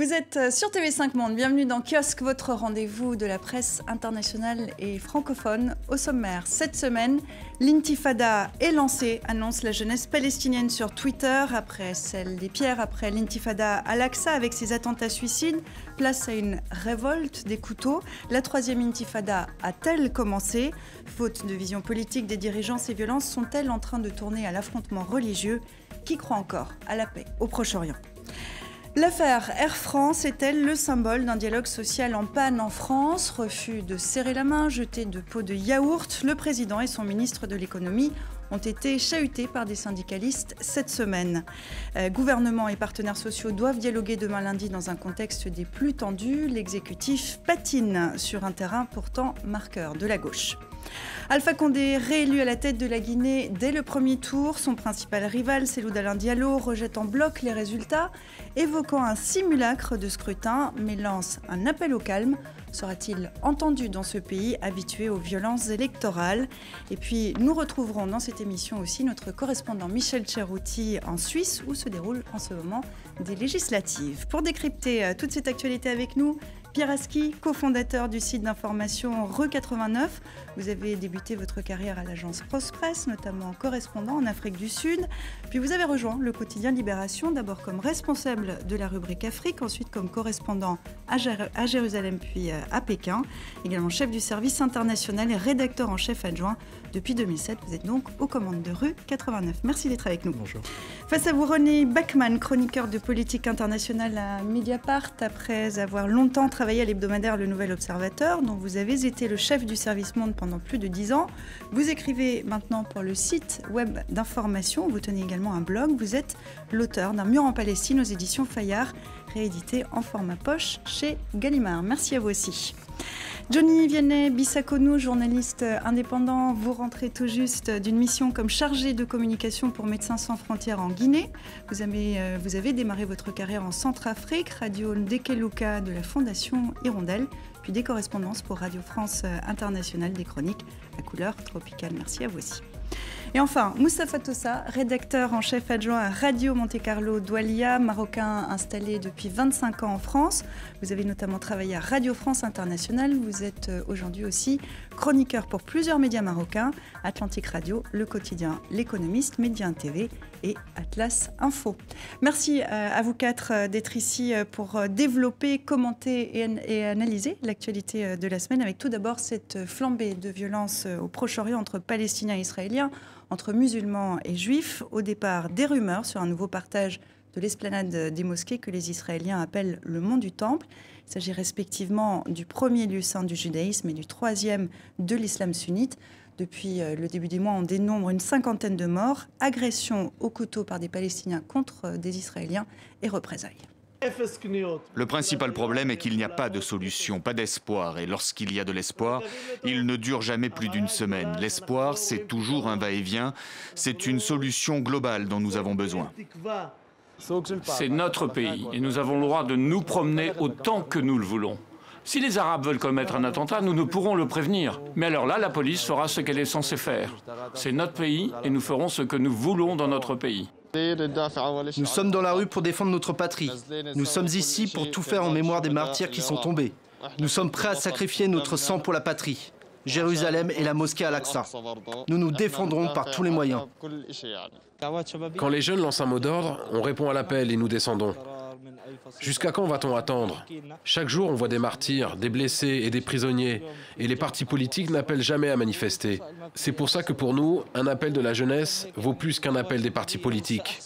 Vous êtes sur TV5 Monde, bienvenue dans Kiosque, votre rendez-vous de la presse internationale et francophone. Au sommaire, cette semaine, l'intifada est lancée, annonce la jeunesse palestinienne sur Twitter, après celle des pierres, après l'intifada à Al-Aqsa avec ses attentats suicides, place à une révolte des couteaux. La troisième intifada a-t-elle commencé? Faute de vision politique des dirigeants, ces violences sont-elles en train de tourner à l'affrontement religieux? Qui croit encore à la paix au Proche-Orient? L'affaire Air France est-elle le symbole d'un dialogue social en panne en France? Refus de serrer la main, jeté de pots de yaourt. Le président et son ministre de l'économie ont été chahutés par des syndicalistes cette semaine. Gouvernement et partenaires sociaux doivent dialoguer demain lundi dans un contexte des plus tendus. L'exécutif patine sur un terrain pourtant marqueur de la gauche. Alpha Condé, réélu à la tête de la Guinée dès le premier tour, son principal rival, Cellou Dalein Diallo, rejette en bloc les résultats, évoquant un simulacre de scrutin, mais lance un appel au calme. Sera-t-il entendu dans ce pays habitué aux violences électorales? Et puis, nous retrouverons dans cette émission aussi notre correspondant Michel Cerutti en Suisse, où se déroulent en ce moment des législatives. Pour décrypter toute cette actualité avec nous, Pierre Aski, cofondateur du site d'information Re89. Vous avez débuté votre carrière à l'agence Prospress, notamment correspondant en Afrique du Sud. Puis vous avez rejoint le quotidien Libération, d'abord comme responsable de la rubrique Afrique, ensuite comme correspondant à Jérusalem puis à Pékin. Également chef du service international et rédacteur en chef adjoint depuis 2007. Vous êtes donc aux commandes de Re89. Merci d'être avec nous. Bonjour. Face à vous, René Bachmann, chroniqueur de politique internationale à Mediapart, après avoir longtemps travaillé à l'hebdomadaire Le Nouvel Observateur, dont vous avez été le chef du service Monde pendant plus de 10 ans. Vous écrivez maintenant pour le site web d'information. Vous tenez également un blog. Vous êtes l'auteur d'un Mur en Palestine aux éditions Fayard, réédité en format poche chez Gallimard. Merci à vous aussi. Johnny Vianney-Bissaconou, journaliste indépendant, vous rentrez tout juste d'une mission comme chargé de communication pour Médecins sans frontières en Guinée. Vous avez démarré votre carrière en Centrafrique, Radio Ndekeluka de la Fondation Hirondelle, puis des correspondances pour Radio France Internationale, des chroniques à couleur tropicale. Merci à vous aussi. Et enfin, Moustapha Tossa, rédacteur en chef adjoint à Radio Monte-Carlo Doualiya, marocain installé depuis 25 ans en France. Vous avez notamment travaillé à Radio France Internationale. Vous êtes aujourd'hui aussi chroniqueur pour plusieurs médias marocains, Atlantique Radio, Le Quotidien, L'Économiste, Média TV et Atlas Info. Merci à vous quatre d'être ici pour développer, commenter et analyser l'actualité de la semaine, avec tout d'abord cette flambée de violence au Proche-Orient entre Palestiniens et Israéliens, entre musulmans et juifs. Au départ, des rumeurs sur un nouveau partage de l'esplanade des mosquées que les Israéliens appellent le mont du Temple. Il s'agit respectivement du premier lieu saint du judaïsme et du troisième de l'islam sunnite. Depuis le début du mois, on dénombre une cinquantaine de morts, agressions au couteau par des Palestiniens contre des Israéliens et représailles. Le principal problème est qu'il n'y a pas de solution, pas d'espoir. Et lorsqu'il y a de l'espoir, il ne dure jamais plus d'une semaine. L'espoir, c'est toujours un va-et-vient. C'est une solution globale dont nous avons besoin. C'est notre pays et nous avons le droit de nous promener autant que nous le voulons. Si les Arabes veulent commettre un attentat, nous ne pourrons le prévenir. Mais alors là, la police fera ce qu'elle est censée faire. C'est notre pays et nous ferons ce que nous voulons dans notre pays. Nous sommes dans la rue pour défendre notre patrie. Nous sommes ici pour tout faire en mémoire des martyrs qui sont tombés. Nous sommes prêts à sacrifier notre sang pour la patrie. Jérusalem et la mosquée Al-Aqsa. Nous nous défendrons par tous les moyens. Quand les jeunes lancent un mot d'ordre, on répond à l'appel et nous descendons. Jusqu'à quand va-t-on attendre? Chaque jour, on voit des martyrs, des blessés et des prisonniers. Et les partis politiques n'appellent jamais à manifester. C'est pour ça que pour nous, un appel de la jeunesse vaut plus qu'un appel des partis politiques.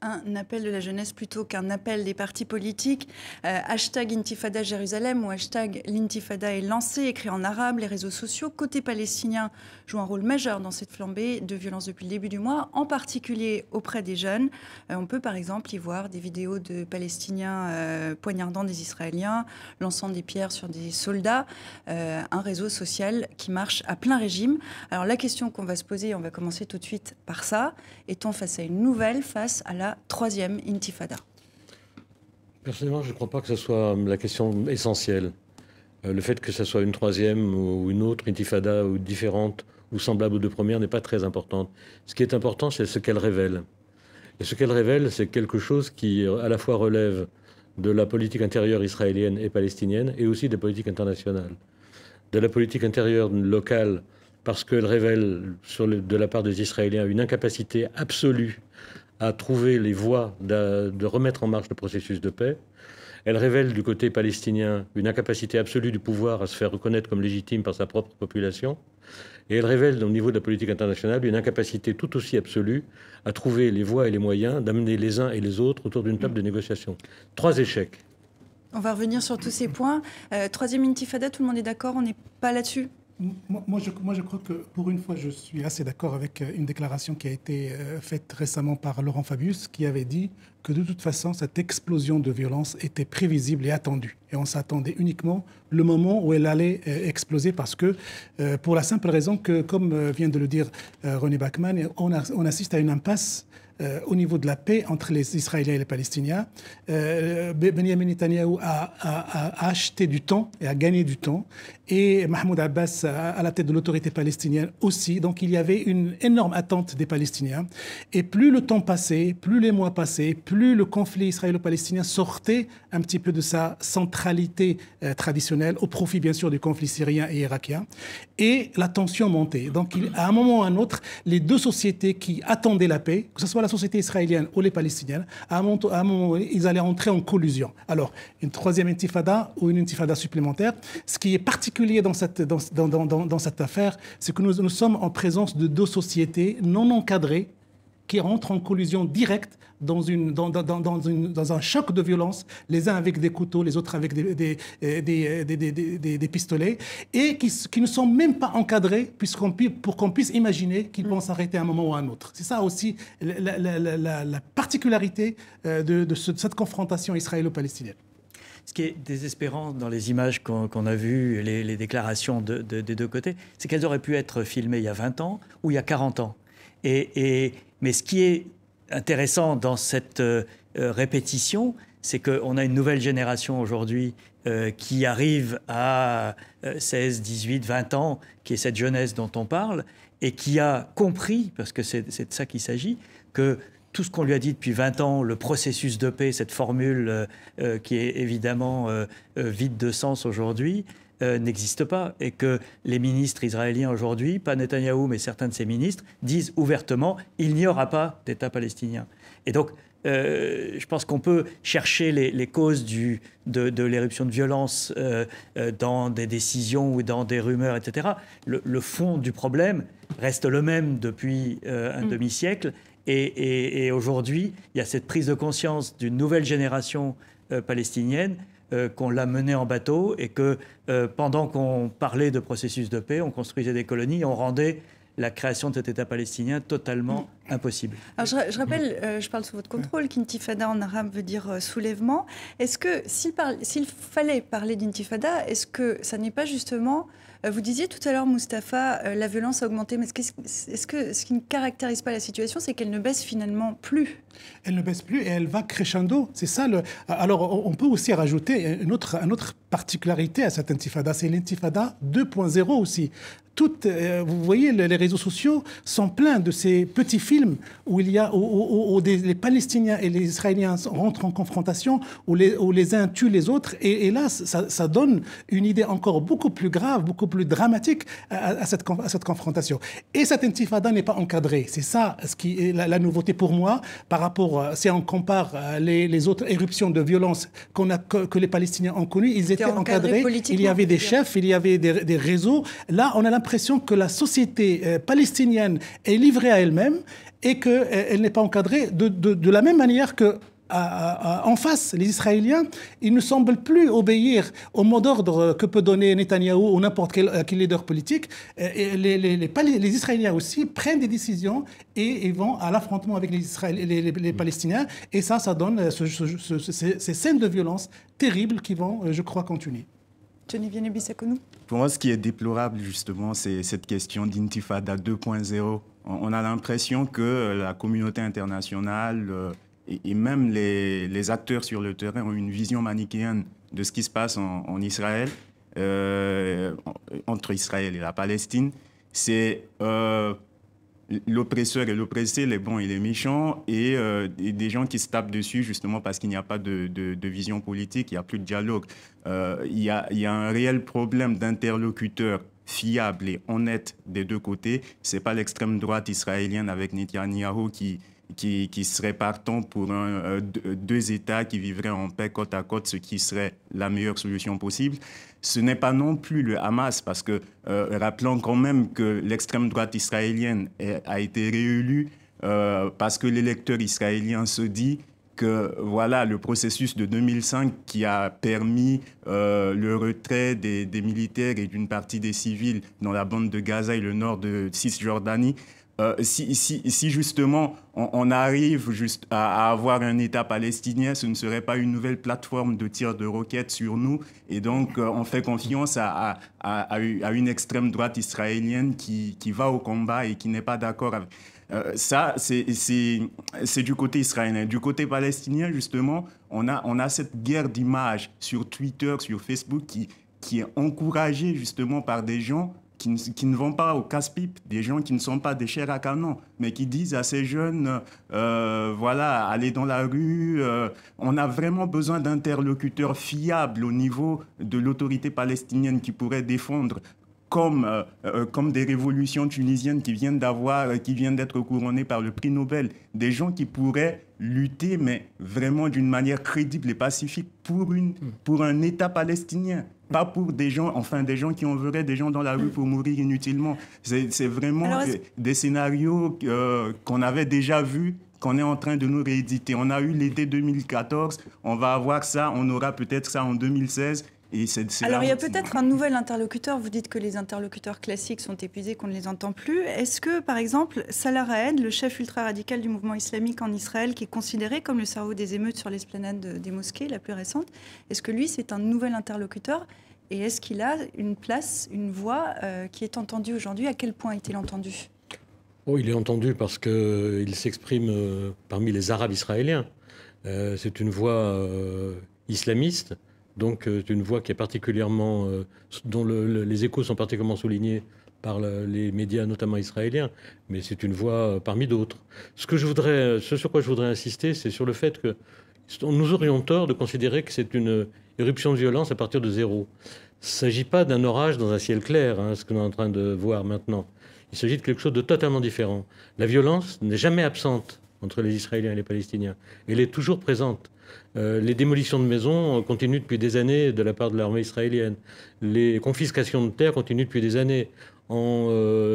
Un appel de la jeunesse plutôt qu'un appel des partis politiques. Hashtag Intifada Jérusalem ou hashtag l'Intifada est lancé, écrit en arabe. Les réseaux sociaux, côté palestinien, jouent un rôle majeur dans cette flambée de violence depuis le début du mois, en particulier auprès des jeunes. On peut par exemple y voir des vidéos de Palestiniens poignardant des Israéliens, lançant des pierres sur des soldats. Un réseau social qui marche à plein régime. Alors la question qu'on va se poser, on va commencer tout de suite par ça. Est-on face à une nouvelle, face à la troisième intifada? Personnellement, je ne crois pas que ce soit la question essentielle. Le fait que ce soit une troisième ou une autre intifada ou différente ou semblable aux deux premières n'est pas très importante. Ce qui est important, c'est ce qu'elle révèle. Et ce qu'elle révèle, c'est quelque chose qui à la fois relève de la politique intérieure israélienne et palestinienne, et aussi des politiques internationales. De la politique intérieure locale, parce qu'elle révèle de la part des Israéliens une incapacité absolue à trouver les voies de remettre en marche le processus de paix. Elle révèle du côté palestinien une incapacité absolue du pouvoir à se faire reconnaître comme légitime par sa propre population. Et elle révèle au niveau de la politique internationale une incapacité tout aussi absolue à trouver les voies et les moyens d'amener les uns et les autres autour d'une table de négociation. 3 échecs. On va revenir sur tous ces points. Troisième intifada, tout le monde est d'accord, on n'est pas là-dessus? Moi, je crois que pour une fois, je suis assez d'accord avec une déclaration qui a été faite récemment par Laurent Fabius, qui avait dit que de toute façon, cette explosion de violence était prévisible et attendue. Et on s'attendait uniquement le moment où elle allait exploser, parce que, pour la simple raison que, comme vient de le dire René Bachmann, on assiste à une impasse au niveau de la paix entre les Israéliens et les Palestiniens. Benjamin Netanyahou a acheté du temps et a gagné du temps. Et Mahmoud Abbas, à la tête de l'autorité palestinienne aussi. Donc il y avait une énorme attente des Palestiniens. Et plus le temps passait, plus les mois passaient, plus le conflit israélo-palestinien sortait un petit peu de sa centralité traditionnelle, au profit bien sûr du conflit syrien et irakien. Et la tension montait. Donc à un moment ou à un autre, les deux sociétés qui attendaient la paix, que ce soit la société israélienne ou les Palestiniennes, à un moment, ils allaient entrer en collusion. Alors, une troisième intifada ou une intifada supplémentaire. Ce qui est particulier dans cette affaire, c'est que nous sommes en présence de deux sociétés non encadrées qui rentrent en collusion directe dans un choc de violence, les uns avec des couteaux, les autres avec des pistolets, et qui ne sont même pas encadrés pour qu'on puisse imaginer qu'ils vont s'arrêter à un moment ou à un autre. C'est ça aussi la particularité de cette confrontation israélo-palestinienne. Ce qui est désespérant dans les images qu'on a vues, les déclarations des deux côtés, c'est qu'elles auraient pu être filmées il y a 20 ans ou il y a 40 ans. Mais ce qui est intéressant dans cette répétition, c'est qu'on a une nouvelle génération aujourd'hui qui arrive à 16, 18, 20 ans, qui est cette jeunesse dont on parle, et qui a compris, parce que c'est de ça qu'il s'agit, que tout ce qu'on lui a dit depuis 20 ans, le processus de paix, cette formule qui est évidemment vide de sens aujourd'hui, n'existe pas, et que les ministres israéliens aujourd'hui, pas Netanyahou mais certains de ses ministres, disent ouvertement il n'y aura pas d'État palestinien. Et donc je pense qu'on peut chercher les causes de l'éruption de violence dans des décisions ou dans des rumeurs, etc. Le fond du problème reste le même depuis un demi-siècle, et aujourd'hui il y a cette prise de conscience d'une nouvelle génération palestinienne qu'on l'a mené en bateau, et que pendant qu'on parlait de processus de paix, on construisait des colonies, on rendait la création de cet État palestinien totalement impossible. Alors je rappelle, je parle sous votre contrôle, qu'intifada en arabe veut dire soulèvement. Est-ce que s'il fallait parler d'intifada, est-ce que ça n'est pas justement... Vous disiez tout à l'heure, Mustapha, la violence a augmenté, mais est-ce que ce qui ne caractérise pas la situation, c'est qu'elle ne baisse finalement plus? Elle ne baisse plus et elle va crescendo. C'est ça. Alors, on peut aussi rajouter une autre particularité à cette intifada, c'est l'intifada 2.0 aussi. Vous voyez, les réseaux sociaux sont pleins de ces petits films où les Palestiniens et les Israéliens rentrent en confrontation, où les uns tuent les autres. Et là, ça donne une idée encore beaucoup plus grave, beaucoup plus dramatique à cette confrontation. Et cette intifada n'est pas encadrée. C'est ça ce qui est la nouveauté pour moi par rapport, si on compare les autres éruptions de violence que les Palestiniens ont connues, ils étaient encadrés. Il y avait des chefs, il y avait des réseaux. Là, on a l'impression que la société palestinienne est livrée à elle-même et qu'elle n'est pas encadrée de la même manière que en face, les Israéliens, ils ne semblent plus obéir au mot d'ordre que peut donner Netanyahou ou n'importe quel leader politique. Et les Israéliens aussi prennent des décisions et vont à l'affrontement avec les Palestiniens. Et ça donne ces scènes de violence terribles qui vont, je crois, continuer. Pour moi, ce qui est déplorable, justement, c'est cette question d'intifada 2.0. On a l'impression que la communauté internationale et même les acteurs sur le terrain ont une vision manichéenne de ce qui se passe en Israël, entre Israël et la Palestine. C'est l'oppresseur et l'oppressé, les bons et les méchants, et des gens qui se tapent dessus justement parce qu'il n'y a pas de vision politique, il n'y a plus de dialogue. Il y a un réel problème d'interlocuteurs fiables et honnêtes des deux côtés. Ce n'est pas l'extrême droite israélienne avec Netanyahou qui serait partant pour deux États qui vivraient en paix côte à côte, ce qui serait la meilleure solution possible. Ce n'est pas non plus le Hamas, parce que rappelons quand même que l'extrême droite israélienne a été réélue parce que l'électeur israélien se dit que voilà, le processus de 2005 qui a permis le retrait des militaires et d'une partie des civils dans la bande de Gaza et le nord de Cisjordanie, si justement on arrive juste à avoir un État palestinien, ce ne serait pas une nouvelle plateforme de tir de roquettes sur nous. Et donc on fait confiance à une extrême droite israélienne qui va au combat et qui n'est pas d'accord avec... Ça, c'est du côté israélien. Du côté palestinien, justement, on a cette guerre d'images sur Twitter, sur Facebook, qui est encouragée justement par des gens qui ne vont pas au casse-pipe, des gens qui ne sont pas des chairs à canon, mais qui disent à ces jeunes, voilà, allez dans la rue. On a vraiment besoin d'interlocuteurs fiables au niveau de l'autorité palestinienne qui pourraient défendre comme des révolutions tunisiennes qui viennent d'être couronnées par le prix Nobel, des gens qui pourraient lutter, mais vraiment d'une manière crédible et pacifique pour un État palestinien. Pas pour des gens qui enverraient des gens dans la rue pour mourir inutilement. C'est vraiment des scénarios qu'on avait déjà vus, qu'on est en train de nous rééditer. On a eu l'été 2014, on va avoir ça, on aura peut-être ça en 2016. Alors, il y a peut-être un nouvel interlocuteur. Vous dites que les interlocuteurs classiques sont épuisés, qu'on ne les entend plus. Est-ce que, par exemple, Salah Raed, le chef ultra-radical du mouvement islamique en Israël, qui est considéré comme le cerveau des émeutes sur l'esplanade des mosquées, la plus récente, est-ce que lui, c'est un nouvel interlocuteur ? Et est-ce qu'il a une place, une voix qui est entendue aujourd'hui ? À quel point est-il entendu ? Oh, il est entendu parce qu'il s'exprime parmi les Arabes israéliens. C'est une voix islamiste. Donc, c'est une voix qui est particulièrement, dont les échos sont particulièrement soulignés par les médias, notamment israéliens, mais c'est une voix parmi d'autres. Ce sur quoi je voudrais insister, c'est sur le fait que nous aurions tort de considérer que c'est une éruption de violence à partir de zéro. Il ne s'agit pas d'un orage dans un ciel clair, ce que nous sommes en train de voir maintenant. Il s'agit de quelque chose de totalement différent. La violence n'est jamais absente entre les Israéliens et les Palestiniens. Elle est toujours présente. Les démolitions de maisons continuent depuis des années de la part de l'armée israélienne. Les confiscations de terres continuent depuis des années. En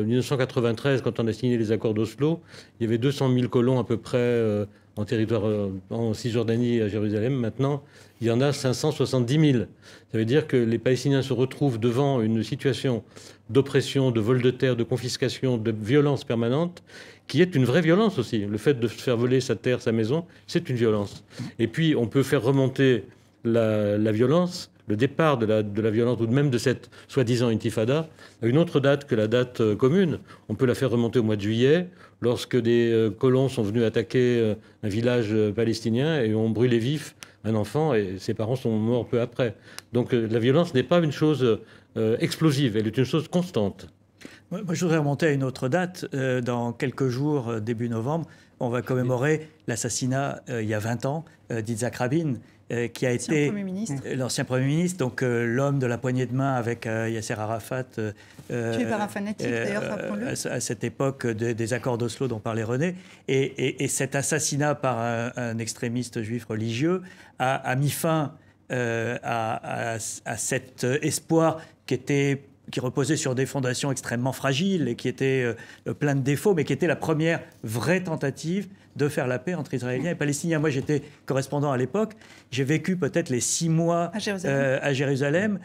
1993, quand on a signé les accords d'Oslo, il y avait 200 000 colons à peu près en territoire en Cisjordanie et à Jérusalem. Maintenant, il y en a 570 000. Ça veut dire que les Palestiniens se retrouvent devant une situation d'oppression, de vol de terre, de confiscation, de violence permanente, qui est une vraie violence aussi. Le fait de se faire voler sa terre, sa maison, c'est une violence. Et puis, on peut faire remonter la violence, le départ de la violence, ou même de cette soi-disant intifada, à une autre date que la date commune. On peut la faire remonter au mois de juillet, lorsque des colons sont venus attaquer un village palestinien et ont brûlé vif un enfant, et ses parents sont morts peu après. Donc la violence n'est pas une chose explosive, elle est une chose constante. Moi, je voudrais remonter à une autre date. Dans quelques jours, début novembre, on va commémorer l'assassinat, il y a 20 ans, d'Yitzhak Rabin, qui a été l'ancien Premier ministre, donc l'homme de la poignée de main avec Yasser Arafat. Tué par un fanatique, d'ailleurs, rappelons-le. À cette époque des accords d'Oslo dont parlait René. Et cet assassinat par un extrémiste juif religieux a mis fin à cet espoir qui reposait sur des fondations extrêmement fragiles et qui était plein de défauts, mais qui était la première vraie tentative de faire la paix entre Israéliens et Palestiniens. Moi, j'étais correspondant à l'époque. J'ai vécu peut-être les 6 mois à Jérusalem,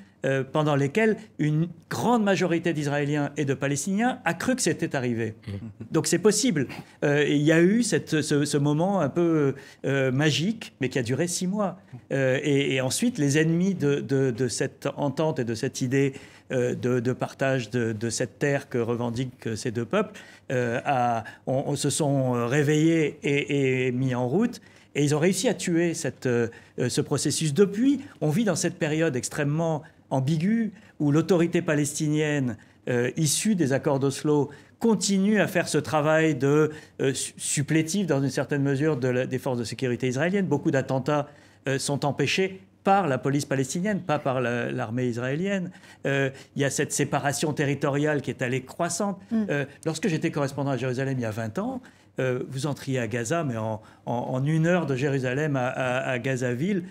pendant lesquels une grande majorité d'Israéliens et de Palestiniens a cru que c'était arrivé. Donc c'est possible. Il y a eu ce moment un peu magique, mais qui a duré 6 mois. Et ensuite, les ennemis de cette entente et de cette idée de partage de cette terre que revendiquent ces deux peuples se sont réveillés et mis en route. Et ils ont réussi à tuer ce processus. Depuis, on vit dans cette période extrêmement ambiguë où l'autorité palestinienne issus des accords d'Oslo continuent à faire ce travail de supplétif, dans une certaine mesure, des forces de sécurité israéliennes. Beaucoup d'attentats sont empêchés par la police palestinienne, pas par l'armée israélienne. Il y a cette séparation territoriale qui est allée croissante. Lorsque j'étais correspondant à Jérusalem il y a 20 ans, vous entriez à Gaza, mais en 1 heure de Jérusalem à Gazaville,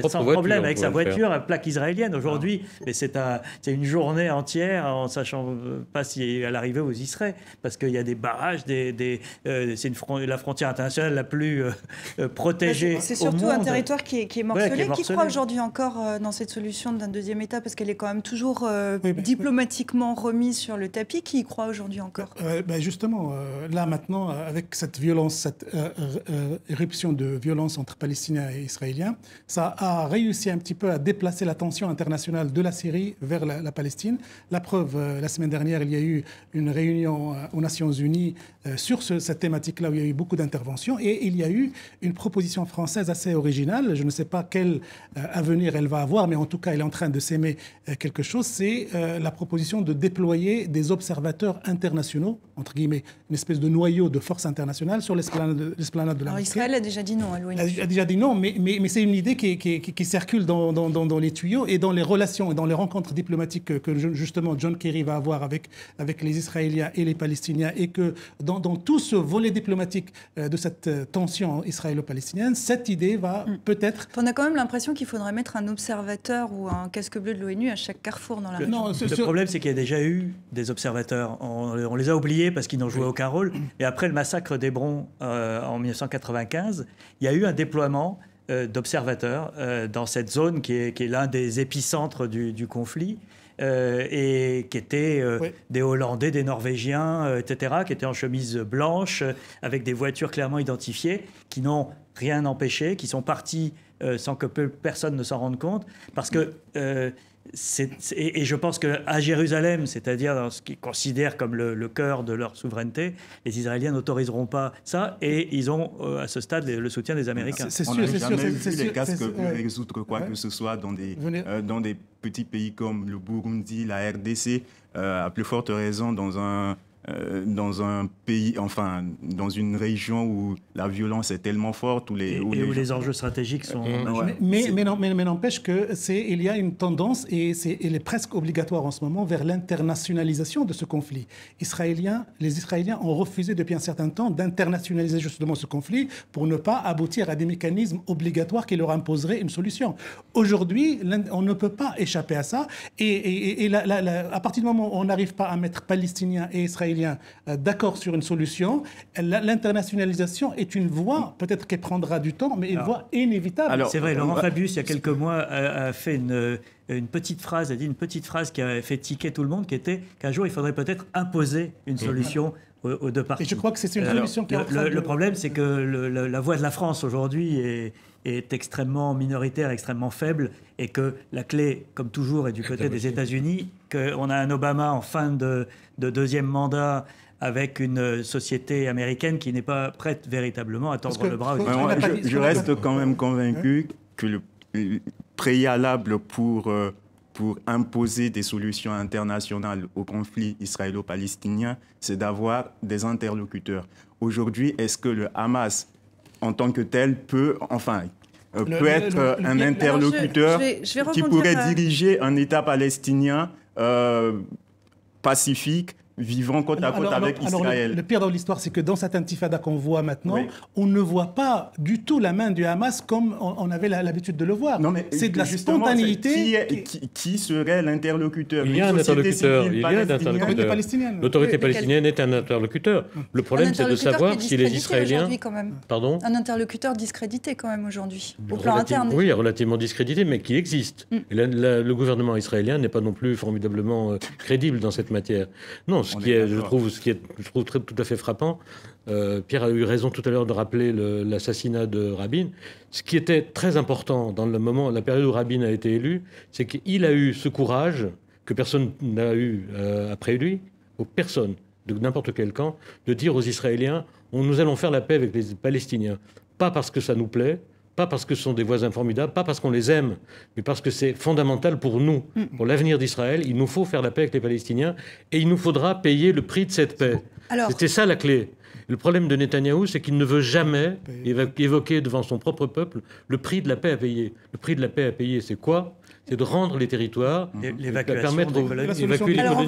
sans problème, avec sa voiture à plaque israélienne. Aujourd'hui, c'est une journée entière en sachant pas si à l'arrivée vous y serez, parce qu'il y a des barrages, c'est la frontière internationale la plus protégée. C'est surtout un territoire qui est morcelé. Qui croit aujourd'hui encore dans cette solution d'un deuxième État, parce qu'elle est quand même toujours diplomatiquement remise sur le tapis. Qui y croit aujourd'hui encore? Justement, là maintenant, avec cette violence, cette éruption de violence entre Palestiniens et Israéliens, ça a réussi un petit peu à déplacer l'attention internationale de la Syrie vers la Palestine. La preuve, la semaine dernière, il y a eu une réunion aux Nations Unies sur cette thématique-là, où il y a eu beaucoup d'interventions, et il y a eu une proposition française assez originale. Je ne sais pas quel avenir elle va avoir, mais en tout cas, elle est en train de s'aimer quelque chose. C'est la proposition de déployer des observateurs internationaux, entre guillemets, une espèce de noyau de force internationale sur l'esplanade de la mosquée. Alors Israël a déjà dit non à l'ONU. A déjà dit non, mais c'est une idée qui circule dans les tuyaux et dans les relations et dans les rencontres diplomatiques que justement John Kerry va avoir avec les Israéliens et les Palestiniens, et que dans tout ce volet diplomatique de cette tension israélo-palestinienne, cette idée va peut-être... On a quand même l'impression qu'il faudrait mettre un observateur ou un casque bleu de l'ONU à chaque carrefour dans la région. Le problème, c'est qu'il y a déjà eu des observateurs. On les a oubliés parce qu'ils n'ont joué aucun rôle. Et après le massacre d'Hébron en 1995, il y a eu un déploiement d'observateurs dans cette zone qui est l'un des épicentres du conflit. Et qui étaient des Hollandais, des Norvégiens, etc., qui étaient en chemise blanche, avec des voitures clairement identifiées, qui n'ont rien empêché, qui sont partis sans que personne ne s'en rende compte, parce que... et je pense qu'à Jérusalem, c'est-à-dire dans ce qu'ils considèrent comme le cœur de leur souveraineté, les Israéliens n'autoriseront pas ça, et ils ont à ce stade le soutien des Américains. On n'a jamais vu les casques résoudre quoi que ce soit dans des petits pays comme le Burundi, la RDC, à plus forte raison dans un pays, enfin, dans une région où la violence est tellement forte, où les enjeux stratégiques sont... Mais n'empêche qu'il y a une tendance, et elle est presque obligatoire en ce moment, vers l'internationalisation de ce conflit. Les Israéliens ont refusé depuis un certain temps d'internationaliser justement ce conflit pour ne pas aboutir à des mécanismes obligatoires qui leur imposeraient une solution. Aujourd'hui, on ne peut pas échapper à ça, et à partir du moment où on n'arrive pas à mettre Palestiniens et Israéliens d'accord sur une solution, l'internationalisation est une voie, peut-être qu'elle prendra du temps, mais une voie inévitable. C'est vrai, Laurent Fabius, il y a quelques mois, a fait une petite phrase, a dit une petite phrase qui a fait tiquer tout le monde, qui était qu'un jour, il faudrait peut-être imposer une solution aux deux parties. Et je crois que c'est une solution qui est en train de... Le problème, c'est que la voix de la France aujourd'hui est extrêmement minoritaire, extrêmement faible, et que la clé, comme toujours, est du côté des États-Unis, qu'on a un Obama en fin de deuxième mandat avec une société américaine qui n'est pas prête véritablement à tordre le bras. Je reste quand même convaincu que le préalable pour imposer des solutions internationales au conflit israélo-palestinien, c'est d'avoir des interlocuteurs. Aujourd'hui, est-ce que le Hamas, en tant que tel, peut être un interlocuteur qui pourrait diriger un État palestinien pacifique, vivant côte à côte avec Israël. Le pire dans l'histoire, c'est que dans cette intifada qu'on voit maintenant, on ne voit pas du tout la main du Hamas comme on avait l'habitude de le voir. C'est de la spontanéité. Qui serait l'interlocuteur? Il y a un interlocuteur. L'autorité palestinienne est un interlocuteur. Le problème, c'est de savoir si les Israéliens... Pardon ? Un interlocuteur discrédité quand même aujourd'hui, au plan interne. Oui, relativement discrédité, mais qui existe. Et le gouvernement israélien n'est pas non plus formidablement crédible dans cette matière. Non, ce qui est, je trouve tout à fait frappant, Pierre a eu raison tout à l'heure de rappeler l'assassinat de Rabin. Ce qui était très important dans la période où Rabin a été élu, c'est qu'il a eu ce courage que personne n'a eu après lui, personne, de n'importe quel camp, de dire aux Israéliens, nous allons faire la paix avec les Palestiniens. Pas parce que ça nous plaît, Pas parce que ce sont des voisins formidables, pas parce qu'on les aime, mais parce que c'est fondamental pour nous, pour l'avenir d'Israël. Il nous faut faire la paix avec les Palestiniens et il nous faudra payer le prix de cette paix. C'était ça la clé. Le problème de Netanyahou, c'est qu'il ne veut jamais évoquer devant son propre peuple le prix de la paix à payer. Le prix de la paix à payer, c'est quoi ? C'est de rendre les territoires, permettre d'évacuer les colonies,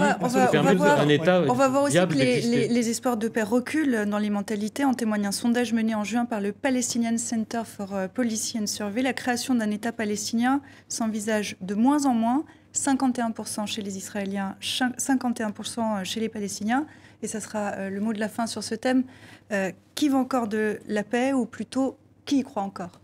permettre un État viable. On va voir aussi que les espoirs de paix reculent dans les mentalités. En témoigne un sondage mené en juin par le Palestinian Center for Policy and Survey. La création d'un État palestinien s'envisage de moins en moins. 51% chez les Israéliens, 51% chez les Palestiniens. Et ça sera le mot de la fin sur ce thème. Qui veut encore de la paix ou plutôt qui y croit encore ?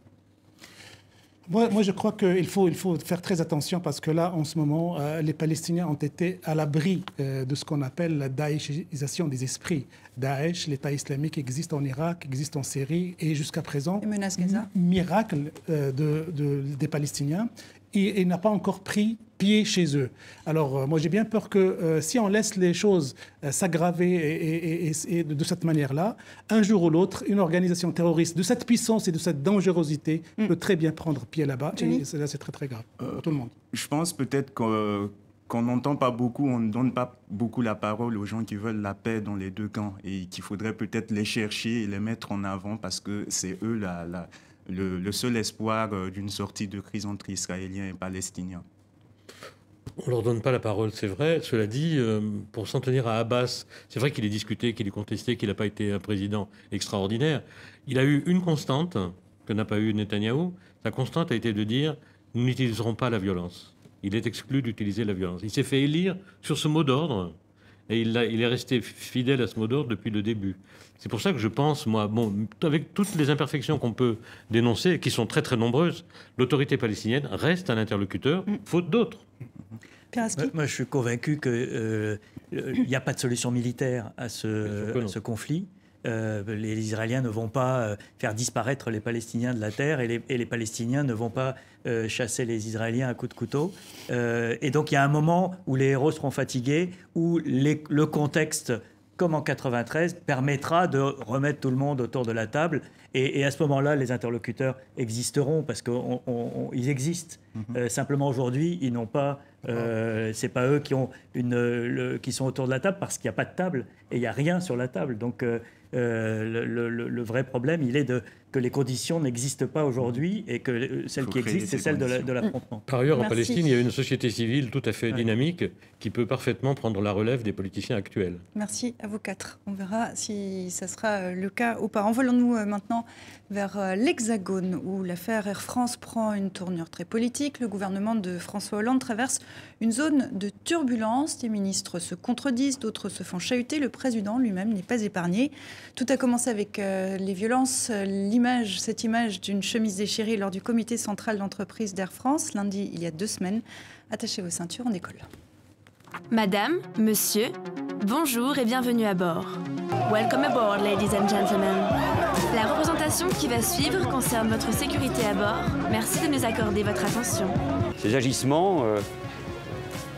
Moi, je crois qu'il faut faire très attention parce que là, en ce moment, les Palestiniens ont été à l'abri de ce qu'on appelle la daéchisation des esprits. Daesh, l'État islamique, existe en Irak, existe en Syrie et jusqu'à présent, menace Gaza. Miracle des Palestiniens. Et n'a pas encore pris pied chez eux. Alors, moi, j'ai bien peur que si on laisse les choses s'aggraver et de cette manière-là, un jour ou l'autre, une organisation terroriste de cette puissance et de cette dangerosité peut très bien prendre pied là-bas. Et là, c'est très, très grave pour tout le monde. Je pense peut-être qu'on n'entend pas beaucoup, on ne donne pas beaucoup la parole aux gens qui veulent la paix dans les deux camps et qu'il faudrait peut-être les chercher et les mettre en avant parce que c'est eux le seul espoir d'une sortie de crise entre Israéliens et Palestiniens. On ne leur donne pas la parole, c'est vrai. Cela dit, pour s'en tenir à Abbas, c'est vrai qu'il est discuté, qu'il est contesté, qu'il n'a pas été un président extraordinaire. Il a eu une constante que n'a pas eu Netanyahou. Sa constante a été de dire « nous n'utiliserons pas la violence ». Il est exclu d'utiliser la violence. Il s'est fait élire sur ce mot d'ordre et il est resté fidèle à ce mot d'ordre depuis le début. C'est pour ça que je pense, moi, avec toutes les imperfections qu'on peut dénoncer, qui sont très très nombreuses, l'autorité palestinienne reste un interlocuteur, faute d'autres. Moi, je suis convaincu qu'il n'y a pas de solution militaire à ce conflit. Les Israéliens ne vont pas faire disparaître les Palestiniens de la terre et les Palestiniens ne vont pas chasser les Israéliens à coups de couteau. Et donc, il y a un moment où les héros seront fatigués, où le contexte, comme en 93, permettra de remettre tout le monde autour de la table. Et à ce moment-là, les interlocuteurs existeront parce qu'ils existent. Simplement aujourd'hui, ils n'ont pas. C'est pas eux qui sont autour de la table parce qu'il n'y a pas de table et il n'y a rien sur la table. Donc le vrai problème, il est que les conditions n'existent pas aujourd'hui et que celle qui existe, c'est celle de l'affrontement. Par ailleurs, en Palestine, il y a une société civile tout à fait dynamique qui peut parfaitement prendre la relève des politiciens actuels. Merci à vous quatre. On verra si ça sera le cas ou pas. Envolons-nous maintenant vers l'Hexagone où l'affaire Air France prend une tournure très politique. Le gouvernement de François Hollande traverse une zone de turbulence. Des ministres se contredisent, d'autres se font chahuter. Le président lui-même n'est pas épargné. Tout a commencé avec les violences, cette image d'une chemise déchirée lors du comité central d'entreprise d'Air France, lundi il y a 2 semaines. Attachez vos ceintures, on décolle. Madame, monsieur, bonjour et bienvenue à bord. Welcome aboard, ladies and gentlemen. La représentation qui va suivre concerne votre sécurité à bord. Merci de nous accorder votre attention. Ces agissements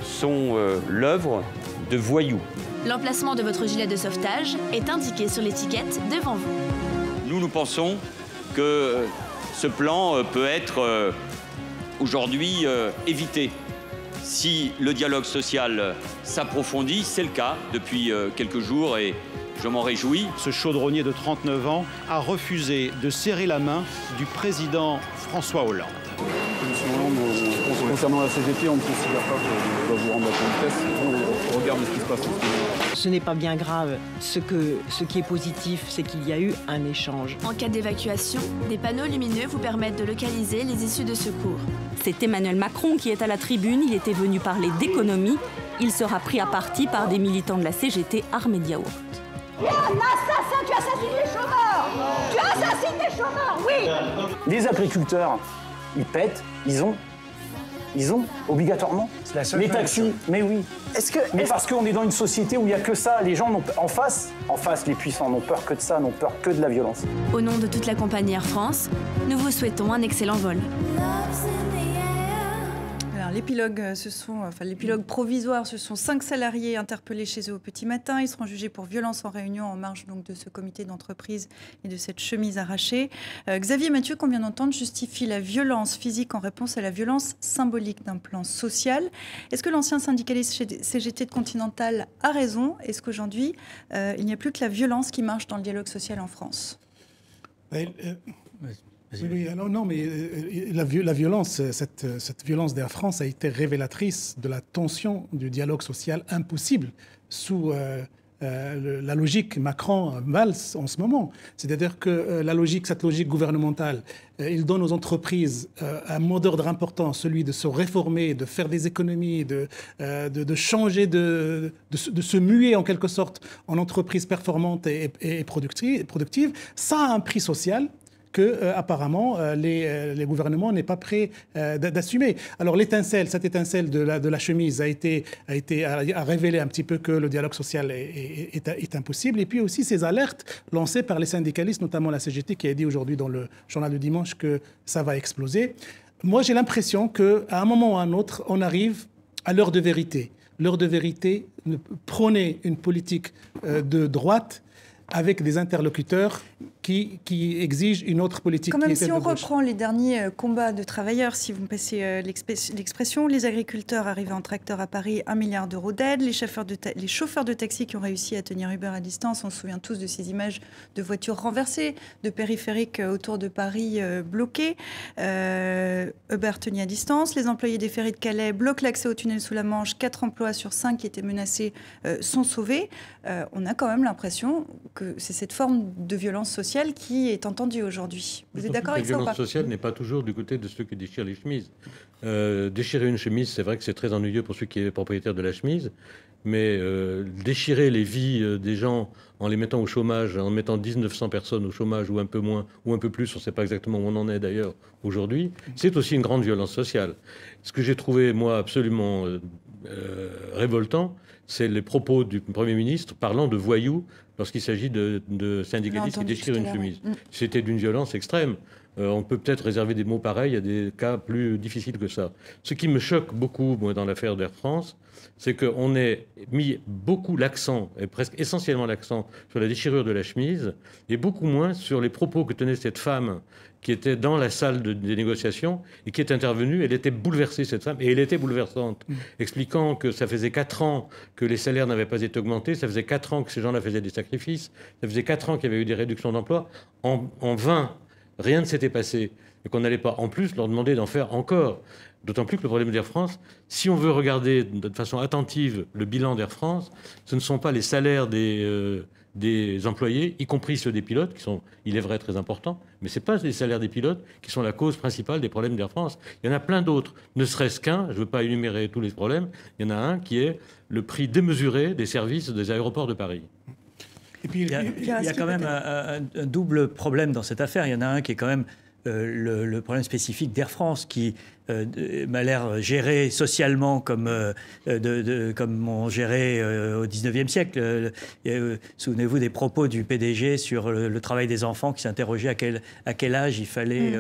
sont l'œuvre de voyous. L'emplacement de votre gilet de sauvetage est indiqué sur l'étiquette devant vous. Nous pensons que ce plan peut être aujourd'hui évité. Si le dialogue social s'approfondit, c'est le cas depuis quelques jours et je m'en réjouis. Ce chaudronnier de 39 ans a refusé de serrer la main du président François Hollande. Concernant la CGT, on ne considère pas qu'on doit vous rendre la politesse. On regarde ce qui se passe. Ce n'est pas bien grave. Ce qui est positif, c'est qu'il y a eu un échange. En cas d'évacuation, des panneaux lumineux vous permettent de localiser les issues de secours. C'est Emmanuel Macron qui est à la tribune. Il était venu parler d'économie. Il sera pris à partie par des militants de la CGT armés de yaourt. Tu es un assassin, tu assassines les chômeurs. Tu assassines les chômeurs, oui. Les agriculteurs, ils pètent, ils ont obligatoirement les taxis. Mais oui. Mais parce qu'on est dans une société où il n'y a que ça. Les gens en face, les puissants n'ont peur que de ça, n'ont peur que de la violence. Au nom de toute la compagnie Air France, nous vous souhaitons un excellent vol. Alors, l'épilogue provisoire, ce sont 5 salariés interpellés chez eux au petit matin. Ils seront jugés pour violence en réunion en marge donc, de ce comité d'entreprise et de cette chemise arrachée. Xavier Mathieu, qu'on vient d'entendre, justifie la violence physique en réponse à la violence symbolique d'un plan social. Est-ce que l'ancien syndicaliste CGT de Continental a raison? Est-ce qu'aujourd'hui, il n'y a plus que la violence qui marche dans le dialogue social en France? Oui, alors non, mais la violence, cette violence d'Air France a été révélatrice de la tension du dialogue social impossible sous la logique Macron-Valls en ce moment. C'est-à-dire que cette logique gouvernementale, il donne aux entreprises un mot d'ordre important, celui de se réformer, de faire des économies, de changer, de se muer en quelque sorte en entreprise performante et productive. Ça a un prix social que apparemment les gouvernements n'est pas prêt d'assumer. Alors cette étincelle de la chemise a révélé un petit peu que le dialogue social est impossible. Et puis aussi ces alertes lancées par les syndicalistes, notamment la CGT, qui a dit aujourd'hui dans le journal du dimanche que ça va exploser. Moi, j'ai l'impression qu'à un moment ou à un autre, on arrive à l'heure de vérité. L'heure de vérité, prôner une politique de droite avec des interlocuteurs qui exigent une autre politique. Quand même, si on reprend les derniers combats de travailleurs, si vous me passez l'expression, les agriculteurs arrivés en tracteur à Paris, 1 milliard d'euros d'aide, les chauffeurs de taxi qui ont réussi à tenir Uber à distance, on se souvient tous de ces images de voitures renversées, de périphériques autour de Paris bloqués, Uber tenu à distance, les employés des ferries de Calais bloquent l'accès au tunnel sous la Manche, 4 emplois sur 5 qui étaient menacés sont sauvés. On a quand même l'impression que c'est cette forme de violence sociale qui est entendue aujourd'hui. Vous êtes d'accord avec ça ou pas? La violence sociale n'est pas toujours du côté de ceux qui déchirent les chemises. Déchirer une chemise, c'est vrai que c'est très ennuyeux pour ceux qui sont propriétaires de la chemise, mais déchirer les vies des gens en les mettant au chômage, en mettant 1900 personnes au chômage ou un peu moins, ou un peu plus, on ne sait pas exactement où on en est d'ailleurs aujourd'hui, c'est aussi une grande violence sociale. Ce que j'ai trouvé, moi, absolument révoltant, c'est les propos du Premier ministre parlant de voyous lorsqu'il s'agit de syndicalistes qui déchirent une chemise. C'était d'une violence extrême. On peut peut-être réserver des mots pareils à des cas plus difficiles que ça. Ce qui me choque beaucoup, moi, dans l'affaire d'Air France, c'est qu'on ait mis beaucoup l'accent, et presque essentiellement l'accent, sur la déchirure de la chemise, et beaucoup moins sur les propos que tenait cette femme qui était dans la salle des négociations et qui est intervenue. Elle était bouleversée, cette femme, et elle était bouleversante, expliquant que ça faisait 4 ans que les salaires n'avaient pas été augmentés, ça faisait 4 ans que ces gens-là faisaient des sacrifices, ça faisait 4 ans qu'il y avait eu des réductions d'emploi. En vain, rien ne s'était passé, et qu'on n'allait pas en plus leur demander d'en faire encore. D'autant plus que le problème d'Air France, si on veut regarder de façon attentive le bilan d'Air France, ce ne sont pas les salaires des employés, y compris ceux des pilotes, qui sont, il est vrai, très importants, mais ce n'est pas les salaires des pilotes qui sont la cause principale des problèmes d'Air France. Il y en a plein d'autres, ne serait-ce qu'un, je ne veux pas énumérer tous les problèmes, il y en a un qui est le prix démesuré des services des aéroports de Paris. Et puis, il y a quand même un double problème dans cette affaire. Il y en a un qui est quand même le problème spécifique d'Air France, qui m'a l'air géré socialement comme on gérait au XIXe siècle. Souvenez-vous des propos du PDG sur le travail des enfants, qui s'interrogeait à quel âge il fallait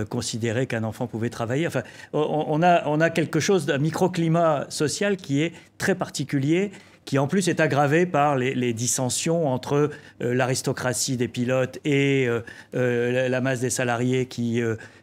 considérer qu'un enfant pouvait travailler. Enfin, on a quelque chose d'un microclimat social qui est très particulier, qui en plus est aggravé par les dissensions entre l'aristocratie des pilotes et la masse des salariés qui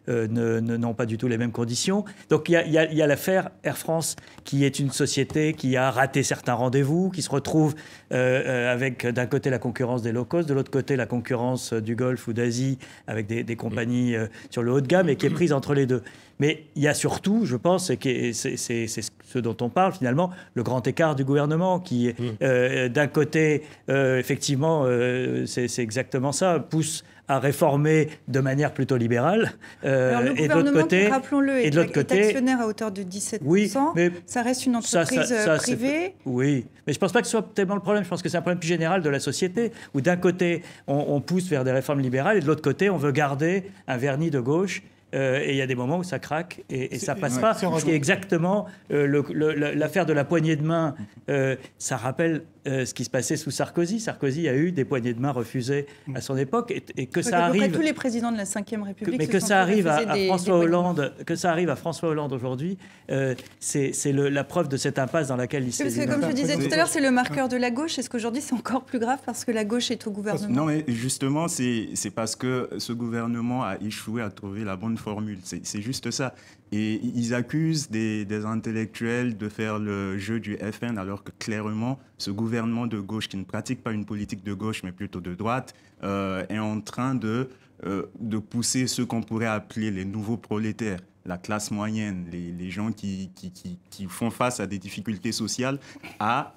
n'ont pas du tout les mêmes conditions. Donc il y a l'affaire Air France, qui est une société qui a raté certains rendez-vous, qui se retrouve avec d'un côté la concurrence des low-cost, de l'autre côté la concurrence du Golfe ou d'Asie, avec des compagnies sur le haut de gamme, et qui est prise entre les deux. Mais il y a surtout, je pense, et c'est ce dont on parle finalement, le grand écart du gouvernement qui, d'un côté, effectivement, c'est exactement ça, pousse à réformer de manière plutôt libérale. Alors, le gouvernement, rappelons-le, est actionnaire à hauteur de 17%. Oui, mais ça reste une entreprise privée. Oui, mais je ne pense pas que ce soit tellement le problème. Je pense que c'est un problème plus général de la société, où d'un côté, on pousse vers des réformes libérales, et de l'autre côté, on veut garder un vernis de gauche. et il y a des moments où ça craque et ça passe pas. Ce qui est exactement l'affaire de la poignée de main. Ça rappelle ce qui se passait sous Sarkozy. Sarkozy a eu des poignées de main refusées à son époque et que ça arrive. Tous les présidents de la Ve République. Mais que ça arrive à François Hollande, que ça arrive à François Hollande aujourd'hui, c'est la preuve de cette impasse dans laquelle il s'est. Parce que comme je disais tout à l'heure, c'est le marqueur de la gauche. Est-ce qu'aujourd'hui c'est encore plus grave parce que la gauche est au gouvernement? Non, mais justement, c'est parce que ce gouvernement a échoué à trouver la bonne formule. C'est juste ça. Et ils accusent des intellectuels de faire le jeu du FN, alors que clairement, ce gouvernement de gauche, qui ne pratique pas une politique de gauche, mais plutôt de droite, est en train de pousser ce qu'on pourrait appeler les nouveaux prolétaires, la classe moyenne, les gens qui font face à des difficultés sociales, à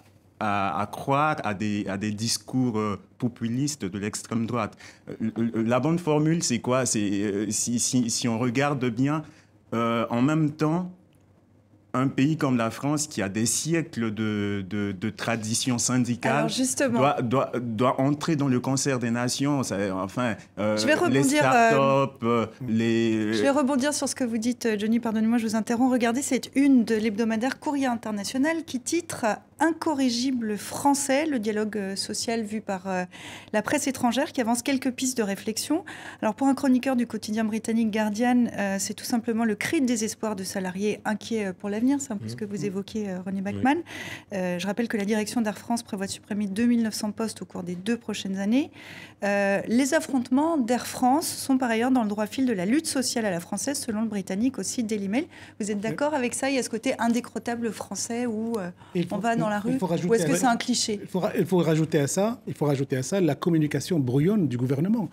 croire à des discours populistes de l'extrême droite. La bonne formule, c'est quoi? Si on regarde bien, en même temps, un pays comme la France, qui a des siècles de tradition syndicale, doit entrer dans le concert des nations. Les start-up, Je vais rebondir sur ce que vous dites, Johnny, pardonnez-moi, je vous interromps. Regardez cette une de l'hebdomadaire Courrier International qui titre « Incorrigible français », le dialogue social vu par la presse étrangère, qui avance quelques pistes de réflexion. Alors pour un chroniqueur du quotidien britannique Guardian, c'est tout simplement le cri de désespoir de salariés inquiets pour l'avenir. C'est un peu ce que vous évoquiez, René Bachmann. Je rappelle que la direction d'Air France prévoit de supprimer 2900 postes au cours des 2 prochaines années. Les affrontements d'Air France sont par ailleurs dans le droit fil de la lutte sociale à la française, selon le britannique aussi Daily Mail. Vous êtes d'accord avec ça? Il y a ce côté indécrottable français où on va dans la rue, ou est-ce que c'est un cliché? Il faut rajouter à ça la communication brouillonne du gouvernement.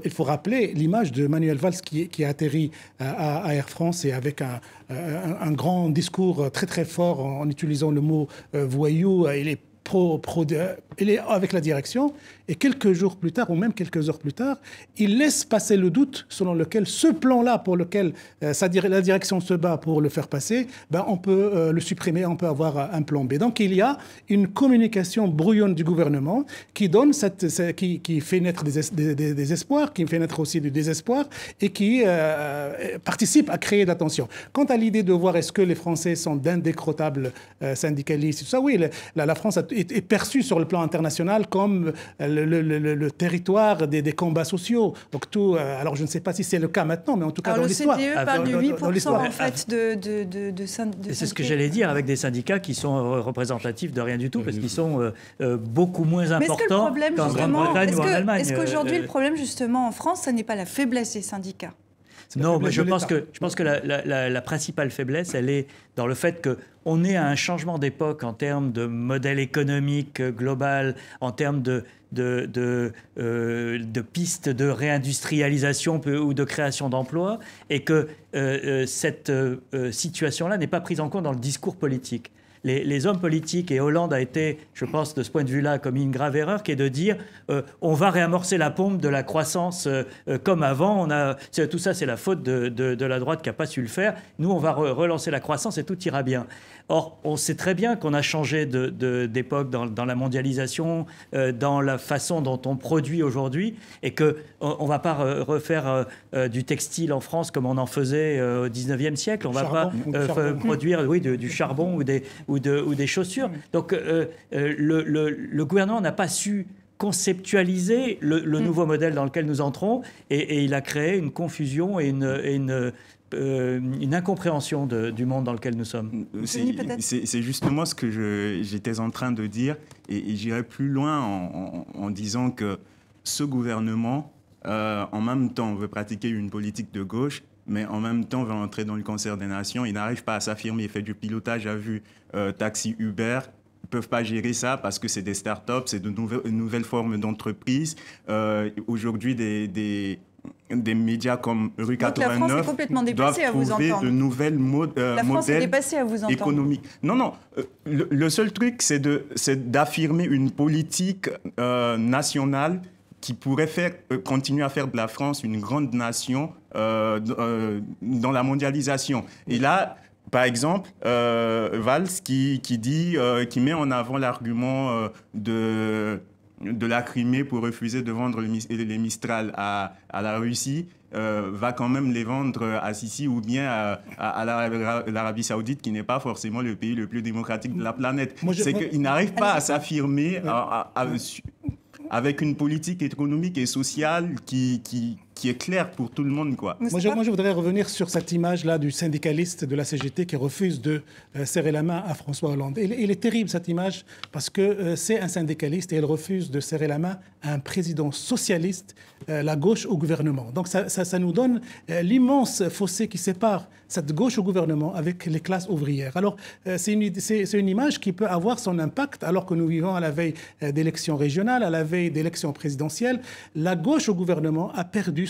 Il faut rappeler l'image de Manuel Valls qui a atterri à Air France, et avec un grand discours très très fort en utilisant le mot voyou. Il est avec la direction, et quelques jours plus tard, ou même quelques heures plus tard, il laisse passer le doute selon lequel ce plan-là, pour lequel la direction se bat pour le faire passer, on peut le supprimer, on peut avoir un plan B. Donc il y a une communication brouillonne du gouvernement qui fait naître des espoirs, qui fait naître aussi du désespoir, et qui participe à créer de la tension. Quant à l'idée de voir est-ce que les Français sont d'indécrottables syndicalistes, tout ça, oui, la France est perçue sur le plan international comme le territoire des combats sociaux. Donc alors je ne sais pas si c'est le cas maintenant, mais en tout cas dans l'histoire. Le CDE parle de 8% en fait de syndicats. C'est ce que j'allais dire, avec des syndicats qui sont représentatifs de rien du tout, parce qu'ils sont beaucoup moins importants qu'en Grande-Bretagne ou en Allemagne. Est-ce qu'aujourd'hui le problème justement en France, ça n'est pas la faiblesse des syndicats? Non, mais je pense que la principale faiblesse, elle est dans le fait qu'on est à un changement d'époque en termes de modèle économique global, en termes de pistes de réindustrialisation ou de création d'emplois, et que cette situation-là n'est pas prise en compte dans le discours politique. Les hommes politiques, et Hollande a été, je pense, de ce point de vue-là, commis une grave erreur, qui est de dire on va réamorcer la pompe de la croissance comme avant. Tout ça, c'est la faute de la droite qui n'a pas su le faire. Nous, on va relancer la croissance et tout ira bien. Or, on sait très bien qu'on a changé d'époque dans la mondialisation, dans la façon dont on produit aujourd'hui, et qu'on ne va pas refaire du textile en France comme on en faisait au 19e siècle. On ne va pas produire du charbon ou des chaussures. Donc le gouvernement n'a pas su conceptualiser le nouveau modèle dans lequel nous entrons, et il a créé une confusion et une incompréhension du monde dans lequel nous sommes. C'est justement ce que j'étais en train de dire, et j'irai plus loin en disant que ce gouvernement, en même temps, veut pratiquer une politique de gauche, mais en même temps veut entrer dans le concert des nations. Il n'arrive pas à s'affirmer, il fait du pilotage à vue, taxi, Uber. Ils ne peuvent pas gérer ça parce que c'est des start-up, c'est de nouvelles formes d'entreprise. Aujourd'hui, des médias comme Rue 89 doivent trouver de nouvelles modèles économiques. Non, le seul truc, c'est d'affirmer une politique nationale qui pourrait continuer à faire de la France une grande nation dans la mondialisation. Et là, par exemple, Valls qui met en avant l'argument de la Crimée pour refuser de vendre les Mistral à la Russie. va quand même les vendre à Sisi ou bien à l'Arabie Saoudite, qui n'est pas forcément le pays le plus démocratique de la planète. C'est qu'il n'arrive pas à s'affirmer avec une politique économique et sociale qui est claire pour tout le monde, quoi. Moi, je voudrais revenir sur cette image-là du syndicaliste de la CGT qui refuse de serrer la main à François Hollande. Il est terrible, cette image, parce que c'est un syndicaliste et il refuse de serrer la main à un président socialiste, la gauche au gouvernement. Donc ça nous donne l'immense fossé qui sépare cette gauche au gouvernement avec les classes ouvrières. Alors, c'est une image qui peut avoir son impact alors que nous vivons à la veille d'élections régionales, à la veille d'élections présidentielles. La gauche au gouvernement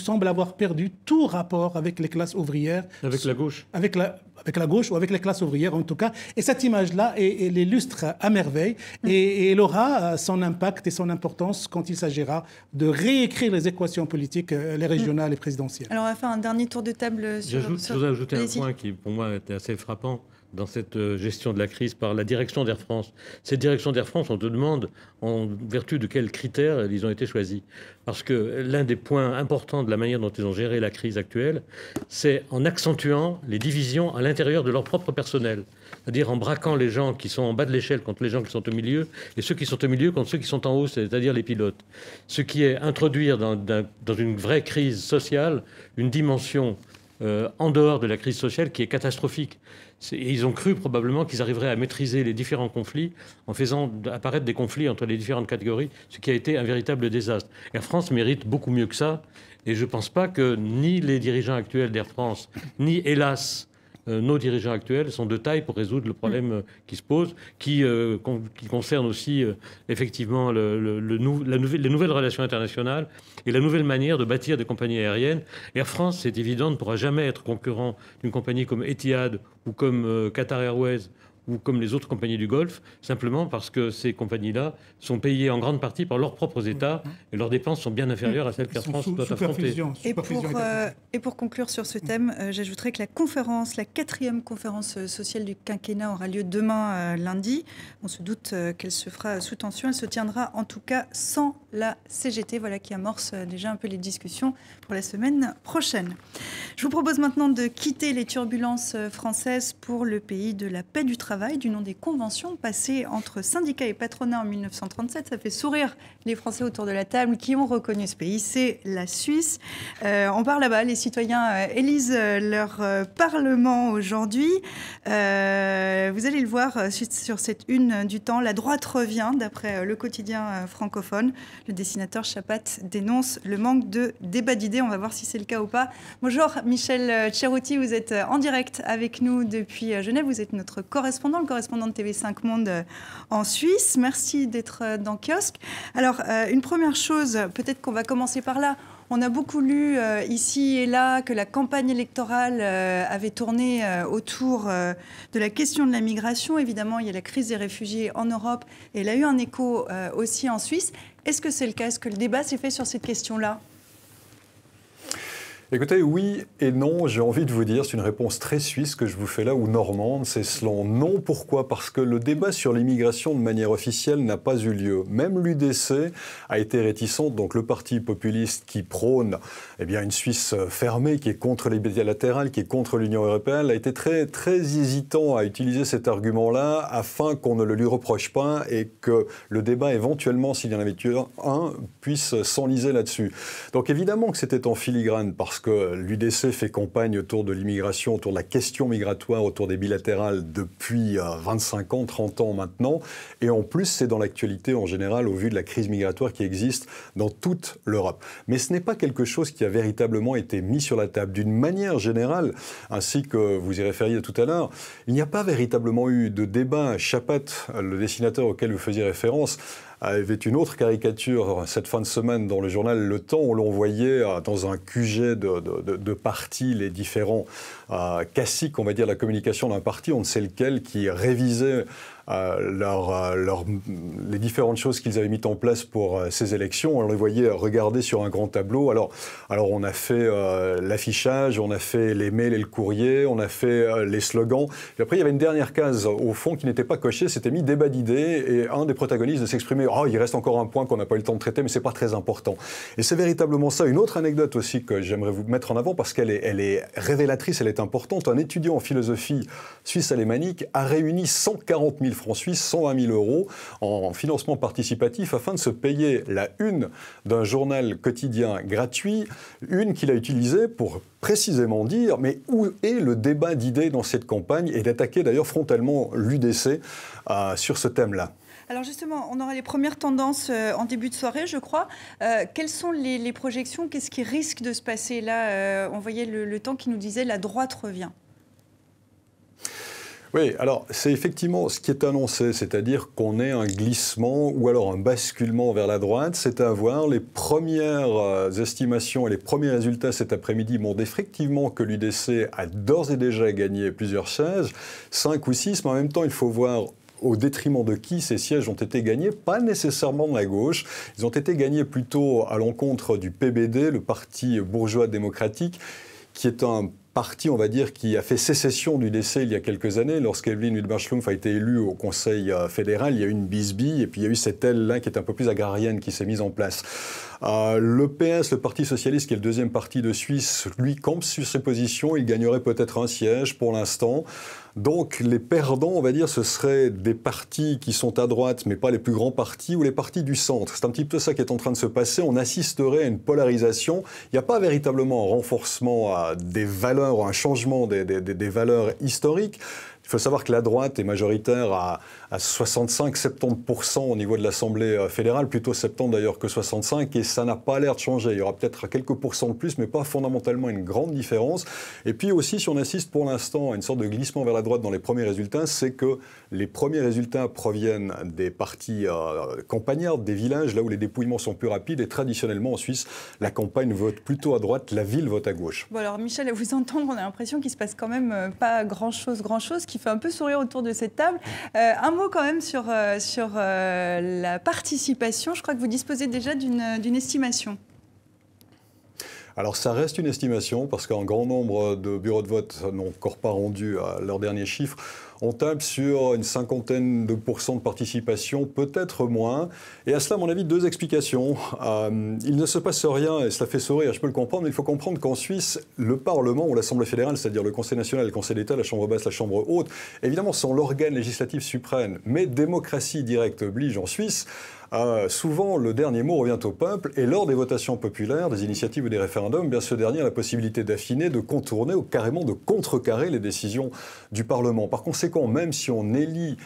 semble avoir perdu tout rapport avec les classes ouvrières. Avec la gauche. Avec la gauche ou avec les classes ouvrières en tout cas. Et cette image-là, elle illustre à merveille et elle aura son impact et son importance quand il s'agira de réécrire les équations politiques, les régionales et présidentielles. Alors on va faire un dernier tour de table sur... Je voudrais ajouter un point qui pour moi était assez frappant dans cette gestion de la crise par la direction d'Air France. Cette direction d'Air France, on te demande en vertu de quels critères ils ont été choisis. Parce que l'un des points importants de la manière dont ils ont géré la crise actuelle, c'est en accentuant les divisions à l'intérieur de leur propre personnel. C'est-à-dire en braquant les gens qui sont en bas de l'échelle contre les gens qui sont au milieu, et ceux qui sont au milieu contre ceux qui sont en haut, c'est-à-dire les pilotes. Ce qui est introduire dans une vraie crise sociale une dimension en dehors de la crise sociale qui est catastrophique. Et ils ont cru probablement qu'ils arriveraient à maîtriser les différents conflits en faisant apparaître des conflits entre les différentes catégories, ce qui a été un véritable désastre. Air France mérite beaucoup mieux que ça, et je ne pense pas que ni les dirigeants actuels d'Air France, ni, hélas, nos dirigeants actuels sont de taille pour résoudre le problème qui se pose, qui concerne aussi effectivement les nouvelles relations internationales et la nouvelle manière de bâtir des compagnies aériennes. Air France, c'est évident, ne pourra jamais être concurrent d'une compagnie comme Etihad ou comme Qatar Airways ou comme les autres compagnies du Golfe, simplement parce que ces compagnies-là sont payées en grande partie par leurs propres États et leurs dépenses sont bien inférieures à celles qu'Air France doit affronter. Et pour conclure sur ce thème, j'ajouterai que la 4e conférence sociale du quinquennat aura lieu demain lundi. On se doute qu'elle se fera sous tension. Elle se tiendra en tout cas sans la CGT, voilà qui amorce déjà un peu les discussions pour la semaine prochaine. Je vous propose maintenant de quitter les turbulences françaises pour le pays de la paix du travail, du nom des conventions passées entre syndicats et patronats en 1937. Ça fait sourire les Français autour de la table qui ont reconnu ce pays, c'est la Suisse. On part là-bas, les citoyens élisent leur Parlement aujourd'hui. Vous allez le voir sur cette une du Temps, la droite revient, d'après le quotidien francophone. Le dessinateur Chapat dénonce le manque de débat d'idées. On va voir si c'est le cas ou pas. Bonjour Michel Cerutti, vous êtes en direct avec nous depuis Genève. Vous êtes notre correspondant, le correspondant de TV5 Monde en Suisse. Merci d'être dans Kiosque. Alors, une première chose, peut-être qu'on va commencer par là. On a beaucoup lu ici et là que la campagne électorale avait tourné autour de la question de la migration. Évidemment, il y a la crise des réfugiés en Europe et elle a eu un écho aussi en Suisse. Est-ce que c'est le cas? Est-ce que le débat s'est fait sur cette question-là? Écoutez, oui et non, j'ai envie de vous dire, c'est une réponse très suisse que je vous fais là, ou normande, c'est selon. Non, pourquoi? Parce que le débat sur l'immigration de manière officielle n'a pas eu lieu. Même l'UDC a été réticente, donc le parti populiste qui prône une Suisse fermée, qui est contre les bilatérales, qui est contre l'Union européenne, a été très, très hésitant à utiliser cet argument-là afin qu'on ne le lui reproche pas et que le débat, éventuellement, s'il y en avait eu un, puisse s'enliser là-dessus. Donc évidemment que c'était en filigrane parce que l'UDC fait campagne autour de l'immigration, autour de la question migratoire, autour des bilatérales depuis 25 ans, 30 ans maintenant. Et en plus, c'est dans l'actualité en général au vu de la crise migratoire qui existe dans toute l'Europe. Mais ce n'est pas quelque chose qui a véritablement été mis sur la table. D'une manière générale, ainsi que vous y référiez tout à l'heure, il n'y a pas véritablement eu de débat. Chapat, le dessinateur auquel vous faisiez référence, avait une autre caricature cette fin de semaine dans le journal Le Temps où l'on voyait dans un QG de partis les différents classiques, on va dire, la communication d'un parti, on ne sait lequel, qui révisait les différentes choses qu'ils avaient mises en place pour ces élections. On les voyait regarder sur un grand tableau. Alors on a fait l'affichage, on a fait les mails et le courrier, on a fait les slogans. Et après, il y avait une dernière case au fond qui n'était pas cochée, c'était mis débat d'idées, et un des protagonistes de s'exprimer « Oh, il reste encore un point qu'on n'a pas eu le temps de traiter, mais c'est pas très important ». Et c'est véritablement ça. Une autre anecdote aussi que j'aimerais vous mettre en avant, parce qu'elle est révélatrice, elle est importante. Un étudiant en philosophie suisse-alémanique a réuni 140 000 francs suisses, 120 000 euros en financement participatif afin de se payer la une d'un journal quotidien gratuit, une qu'il a utilisée pour précisément dire mais où est le débat d'idées dans cette campagne, et d'attaquer d'ailleurs frontalement l'UDC sur ce thème-là. Alors justement, on aura les premières tendances en début de soirée, je crois. Quelles sont les projections? Qu'est-ce qui risque de se passer là? On voyait le temps qui nous disait la droite revient. Oui, alors c'est effectivement ce qui est annoncé, c'est-à-dire qu'on ait un glissement ou alors un basculement vers la droite. C'est à voir. Les premières estimations et les premiers résultats cet après-midi montrent effectivement que l'UDC a d'ores et déjà gagné plusieurs sièges, 5 ou 6, mais en même temps il faut voir au détriment de qui ces sièges ont été gagnés, pas nécessairement de la gauche. Ils ont été gagnés plutôt à l'encontre du PBD, le Parti bourgeois démocratique, qui est un parti, on va dire, qui a fait sécession du l'UDC il y a quelques années. Lorsqu'Evelyn Wittmann-Schlumpf a été élue au Conseil fédéral, il y a eu une bisbille, et puis il y a eu cette aile-là qui est un peu plus agrarienne qui s'est mise en place. Le PS, le Parti socialiste, qui est le deuxième parti de Suisse, lui campe sur ses positions. Il gagnerait peut-être un siège pour l'instant. Donc les perdants, on va dire, ce seraient des partis qui sont à droite, mais pas les plus grands partis, ou les partis du centre. C'est un petit peu ça qui est en train de se passer. On assisterait à une polarisation. Il n'y a pas véritablement un renforcement des valeurs, un changement des valeurs historiques. Il faut savoir que la droite est majoritaire à 65-70% au niveau de l'Assemblée fédérale, plutôt 70 d'ailleurs que 65, et ça n'a pas l'air de changer. Il y aura peut-être quelques pourcents de plus, mais pas fondamentalement une grande différence. Et puis aussi, si on assiste pour l'instant à une sorte de glissement vers la droite dans les premiers résultats, c'est que les premiers résultats proviennent des partis campagnards, des villages, là où les dépouillements sont plus rapides, et traditionnellement en Suisse, la campagne vote plutôt à droite, la ville vote à gauche. Bon alors Michel, à vous entendre, on a l'impression qu'il ne se passe quand même pas grand-chose, qui fait un peu sourire autour de cette table. Un mot quand même sur la participation. Je crois que vous disposez déjà d'une estimation. Alors ça reste une estimation parce qu'un grand nombre de bureaux de vote n'ont encore pas rendu leurs derniers chiffres. On tape sur une 50aine de % de participation, peut-être moins. Et à cela, à mon avis, deux explications. Il ne se passe rien, et cela fait sourire, je peux le comprendre, mais il faut comprendre qu'en Suisse, le Parlement ou l'Assemblée fédérale, c'est-à-dire le Conseil national, le Conseil d'État, la Chambre basse, la Chambre haute, évidemment, sont l'organe législatif suprême. Mais démocratie directe oblige en Suisse. Souvent, le dernier mot revient au peuple, et lors des votations populaires, des initiatives ou des référendums, bien ce dernier a la possibilité d'affiner, de contourner ou carrément de contrecarrer les décisions du Parlement. Par conséquent, même si on élit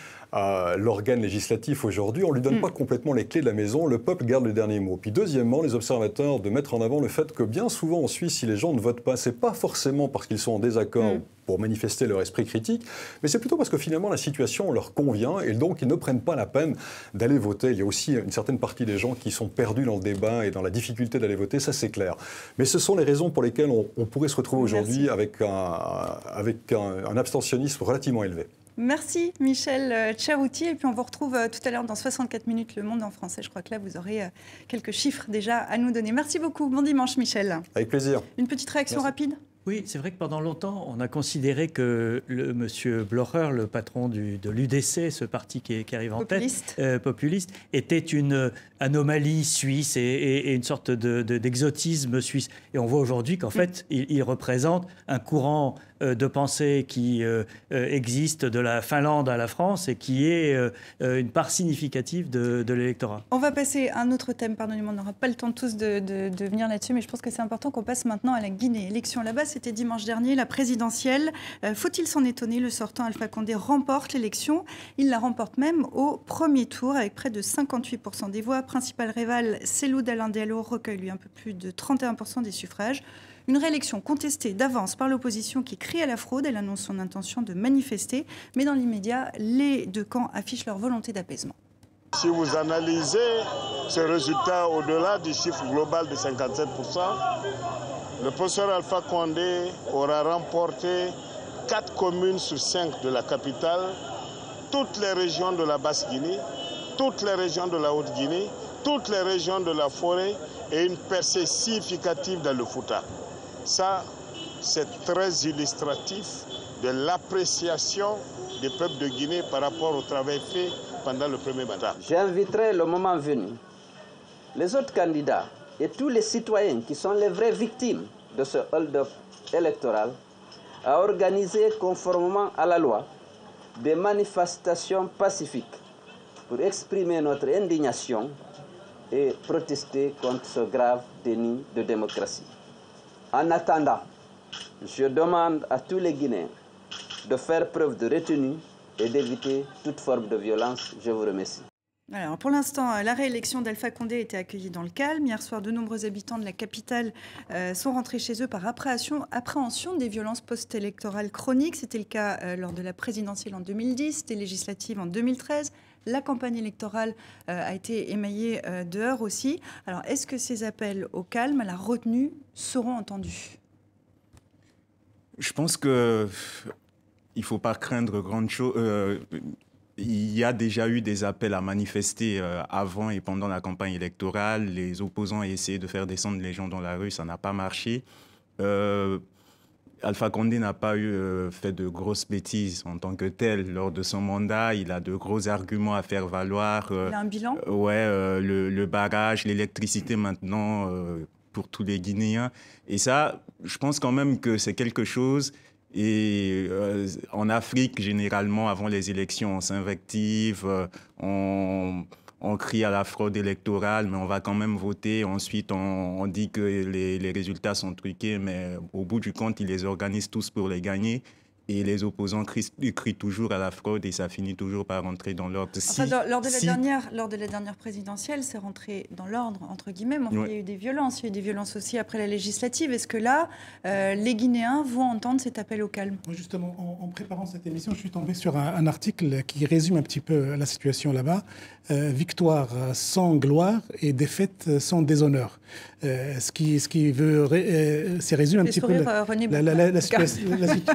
l'organe législatif aujourd'hui, on ne lui donne pas complètement les clés de la maison, le peuple garde le dernier mot. Puis deuxièmement, les observateurs de mettre en avant le fait que bien souvent en Suisse, si les gens ne votent pas, c'est pas forcément parce qu'ils sont en désaccord pour manifester leur esprit critique, mais c'est plutôt parce que finalement la situation leur convient et donc ils ne prennent pas la peine d'aller voter. Il y a aussi une certaine partie des gens qui sont perdus dans le débat et dans la difficulté d'aller voter, ça c'est clair. Mais ce sont les raisons pour lesquelles on pourrait se retrouver aujourd'hui avec un abstentionnisme relativement élevé. Merci Michel Tcherouti, et puis on vous retrouve tout à l'heure dans 64 minutes Le Monde en français. Je crois que là vous aurez quelques chiffres déjà à nous donner. Merci beaucoup, bon dimanche Michel. Avec plaisir. Une petite réaction rapide ? Oui, c'est vrai que pendant longtemps, on a considéré que M. Blocher, le patron de l'UDC, ce parti qui arrive en tête, populiste, était une anomalie suisse et une sorte d'exotisme suisse. Et on voit aujourd'hui qu'en fait, il représente un courant de pensée qui existe de la Finlande à la France et qui est une part significative de l'électorat. On va passer à un autre thème, pardonnez-moi, on n'aura pas le temps tous de venir là-dessus, mais je pense que c'est important qu'on passe maintenant à la Guinée. Élection là-bas, c'était dimanche dernier, la présidentielle. Faut-il s'en étonner, le sortant Alpha Condé remporte l'élection. Il la remporte même au premier tour avec près de 58% des voix. Principal rival, Cellou Dalein Diallo, recueille lui un peu plus de 31% des suffrages. Une réélection contestée d'avance par l'opposition qui crie à la fraude. Elle annonce son intention de manifester. Mais dans l'immédiat, les deux camps affichent leur volonté d'apaisement. Si vous analysez ce résultat au-delà du chiffre global de 57%, le professeur Alpha Condé aura remporté 4 communes sur 5 de la capitale toutes les régions de la Basse-Guinée, toutes les régions de la Haute-Guinée, toutes les régions de la forêt et une percée significative dans le Fouta. Ça, c'est très illustratif de l'appréciation des peuples de Guinée par rapport au travail fait pendant le premier mandat. J'inviterai le moment venu les autres candidats et tous les citoyens qui sont les vraies victimes de ce hold-up électoral à organiser conformément à la loi des manifestations pacifiques pour exprimer notre indignation et protester contre ce grave déni de démocratie. En attendant, je demande à tous les Guinéens de faire preuve de retenue et d'éviter toute forme de violence. Je vous remercie. Alors, pour l'instant, la réélection d'Alpha Condé a été accueillie dans le calme. Hier soir, de nombreux habitants de la capitale sont rentrés chez eux par appréhension des violences post-électorales chroniques. C'était le cas lors de la présidentielle en 2010, des législatives en 2013. La campagne électorale a été émaillée de heurts aussi. Alors, est-ce que ces appels au calme, à la retenue, seront entendus ? Je pense qu'il ne faut pas craindre grande chose. Il y a déjà eu des appels à manifester avant et pendant la campagne électorale. Les opposants ont essayé de faire descendre les gens dans la rue, ça n'a pas marché. Alpha Condé n'a pas fait de grosses bêtises en tant que tel lors de son mandat. Il a de gros arguments à faire valoir. Il a un bilan ? Le barrage, l'électricité maintenant pour tous les Guinéens. Et ça, je pense quand même que c'est quelque chose. Et en Afrique, généralement, avant les élections, on s'invective, on crie à la fraude électorale, mais on va quand même voter. Ensuite, on dit que les résultats sont truqués, mais au bout du compte, ils les organisent tous pour les gagner. Et les opposants crient toujours à la fraude et ça finit toujours par rentrer dans l'ordre. Lors de la dernière présidentielle, c'est rentré dans l'ordre, entre guillemets. Mais il y a eu des violences. Il y a eu des violences aussi après la législative. Est-ce que là, les Guinéens vont entendre cet appel au calme ? Moi, justement, en préparant cette émission, je suis tombé sur un article qui résume un petit peu la situation là-bas. Victoire sans gloire et défaite sans déshonneur. Ce qui résume un petit peu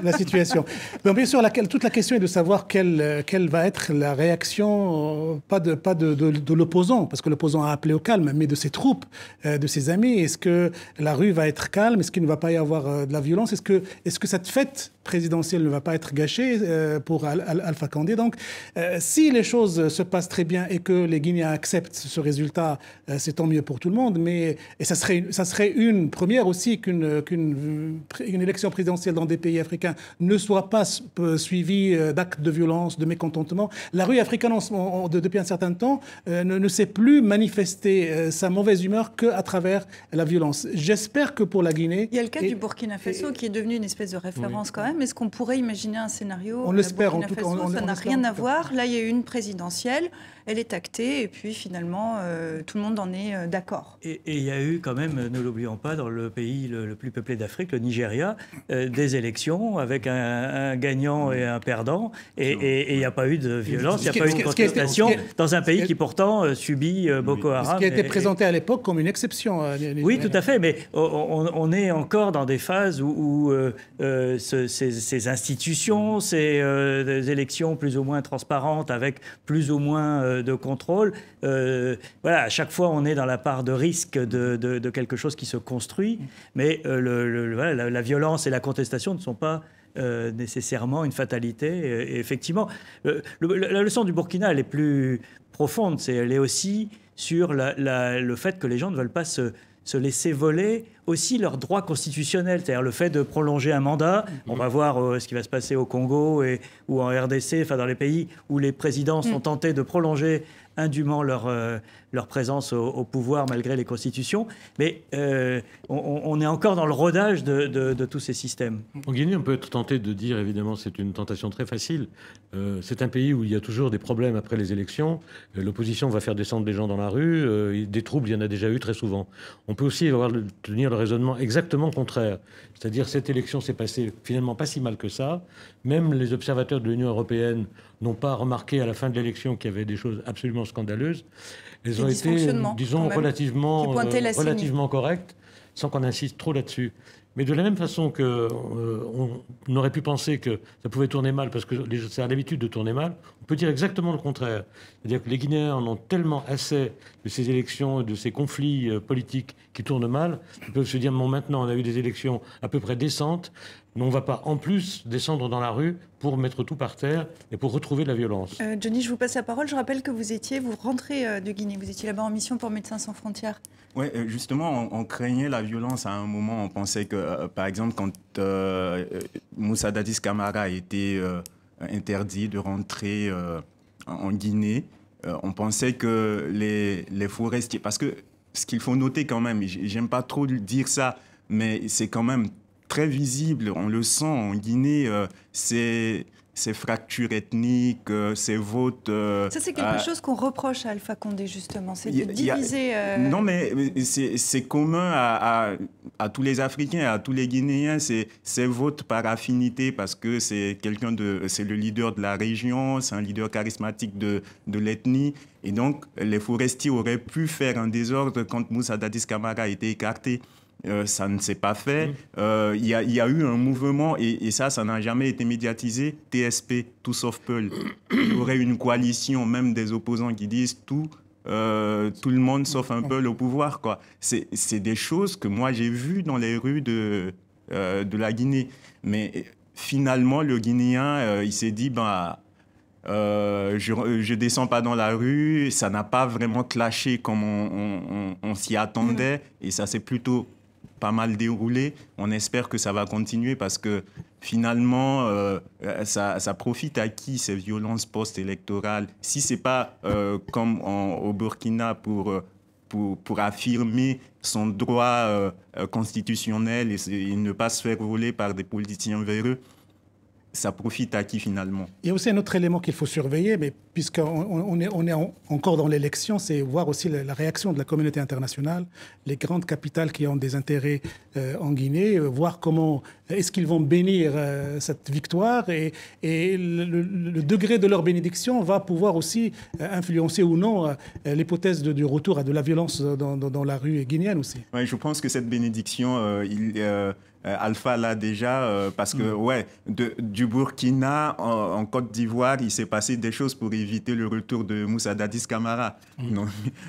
la situation. Mais bien sûr, toute la question est de savoir quelle va être la réaction, pas de l'opposant, parce que l'opposant a appelé au calme, mais de ses troupes, de ses amis. Est-ce que la rue va être calme ? Est-ce qu'il ne va pas y avoir de la violence ? Est-ce que cette fête présidentielle ne va pas être gâchée pour Alpha Condé ? Donc, si les choses se passent très bien et que les Guinéens acceptent ce résultat, c'est tant mieux pour tout le monde. Et ça serait une première aussi qu'une élection présidentielle dans des pays africains ne soit pas suivie d'actes de violence, de mécontentement. La rue africaine, depuis un certain temps, ne sait plus manifester sa mauvaise humeur qu'à travers la violence. J'espère que pour la Guinée... Il y a le cas du Burkina Faso qui est devenu une espèce de référence quand même. Est-ce qu'on pourrait imaginer un scénario On l'espère en tout cas. Ça n'a rien à voir. Là, il y a eu une présidentielle, elle est actée et puis finalement, tout le monde en est d'accord. Et il y a eu quand même, ne l'oublions pas, dans le pays le plus peuplé d'Afrique, le Nigeria, des élections avec un gagnant et un perdant. Et il n'y a pas eu de violence, il n'y a pas eu de contestation dans un pays qui pourtant subit Boko Haram. Ce qui a été présenté à l'époque comme une exception. Oui, tout à fait, mais on est encore dans des phases où ces institutions, ces élections plus ou moins transparentes, avec plus ou moins de contrôle, à chaque fois on est dans la part de risque de quelque chose qui se construit, mais la violence et la contestation ne sont pas nécessairement une fatalité. Et effectivement, la leçon du Burkina, elle est plus profonde. Elle est aussi sur le fait que les gens ne veulent pas se laisser voler aussi leurs droits constitutionnels, c'est-à-dire le fait de prolonger un mandat. On va voir ce qui va se passer au Congo ou en RDC, enfin dans les pays où les présidents sont tentés de prolonger indûment leur présence au pouvoir malgré les constitutions. Mais on est encore dans le rodage de tous ces systèmes. En Guinée, on peut être tenté de dire, évidemment, c'est une tentation très facile. C'est un pays où il y a toujours des problèmes après les élections. L'opposition va faire descendre des gens dans la rue. Des troubles, il y en a déjà eu très souvent. On peut aussi tenir le raisonnement exactement contraire. C'est-à-dire cette élection s'est passée finalement pas si mal que ça. Même les observateurs de l'Union européenne n'ont pas remarqué à la fin de l'élection qu'il y avait des choses absolument scandaleuses. Elles ont été, disons, relativement correctes, sans qu'on insiste trop là-dessus. Mais de la même façon qu'on aurait pu penser que ça pouvait tourner mal, parce que ça a l'habitude de tourner mal, on peut dire exactement le contraire. C'est-à-dire que les Guinéens en ont tellement assez de ces élections et de ces conflits politiques qui tournent mal, ils peuvent se dire, bon, maintenant on a eu des élections à peu près décentes, mais on ne va pas en plus descendre dans la rue pour mettre tout par terre et pour retrouver de la violence. Johnny, je vous passe la parole. Je rappelle que vous rentrez de Guinée, vous étiez là-bas en mission pour Médecins sans frontières. Oui, justement, on craignait la violence à un moment. On pensait que, par exemple, quand Moussa Dadis Camara a été interdit de rentrer en Guinée, on pensait que les forestiers... Parce que ce qu'il faut noter quand même, j'aime pas trop dire ça, mais c'est quand même très visible, on le sent en Guinée, ces fractures ethniques, ces votes... Ça, c'est quelque chose qu'on reproche à Alpha Condé, justement, c'est de diviser... Non, mais c'est commun à tous les Africains, à tous les Guinéens, ces votes par affinité, parce que c'est c'est le leader de la région, c'est un leader charismatique de l'ethnie, et donc les forestiers auraient pu faire un désordre quand Moussa Dadis Camara a été écarté. Ça ne s'est pas fait. Il y a eu un mouvement, et ça n'a jamais été médiatisé, TSP, tout sauf Peul. Il y aurait une coalition, même des opposants qui disent tout le monde sauf un Peul au pouvoir, quoi. C'est des choses que moi j'ai vues dans les rues de la Guinée. Mais finalement, le Guinéen, il s'est dit, je descends pas dans la rue, ça n'a pas vraiment clashé comme on s'y attendait, et ça s'est plutôt pas mal déroulé. On espère que ça va continuer parce que finalement, ça profite à qui ces violences post-électorales? Si c'est pas comme au Burkina pour affirmer son droit constitutionnel et ne pas se faire voler par des politiciens véreux, ça profite à qui finalement? Il y a aussi un autre élément qu'il faut surveiller, mais puisqu'on est encore dans l'élection, c'est voir aussi la réaction de la communauté internationale, les grandes capitales qui ont des intérêts en Guinée, voir comment est-ce qu'ils vont bénir cette victoire et le degré de leur bénédiction va pouvoir aussi influencer ou non l'hypothèse du retour à de la violence dans la rue guinéenne aussi. Ouais, je pense que cette bénédiction, Alpha l'a déjà, parce que du Burkina en Côte d'Ivoire, il s'est passé des choses pour éviter le retour de Moussa Dadis Camara.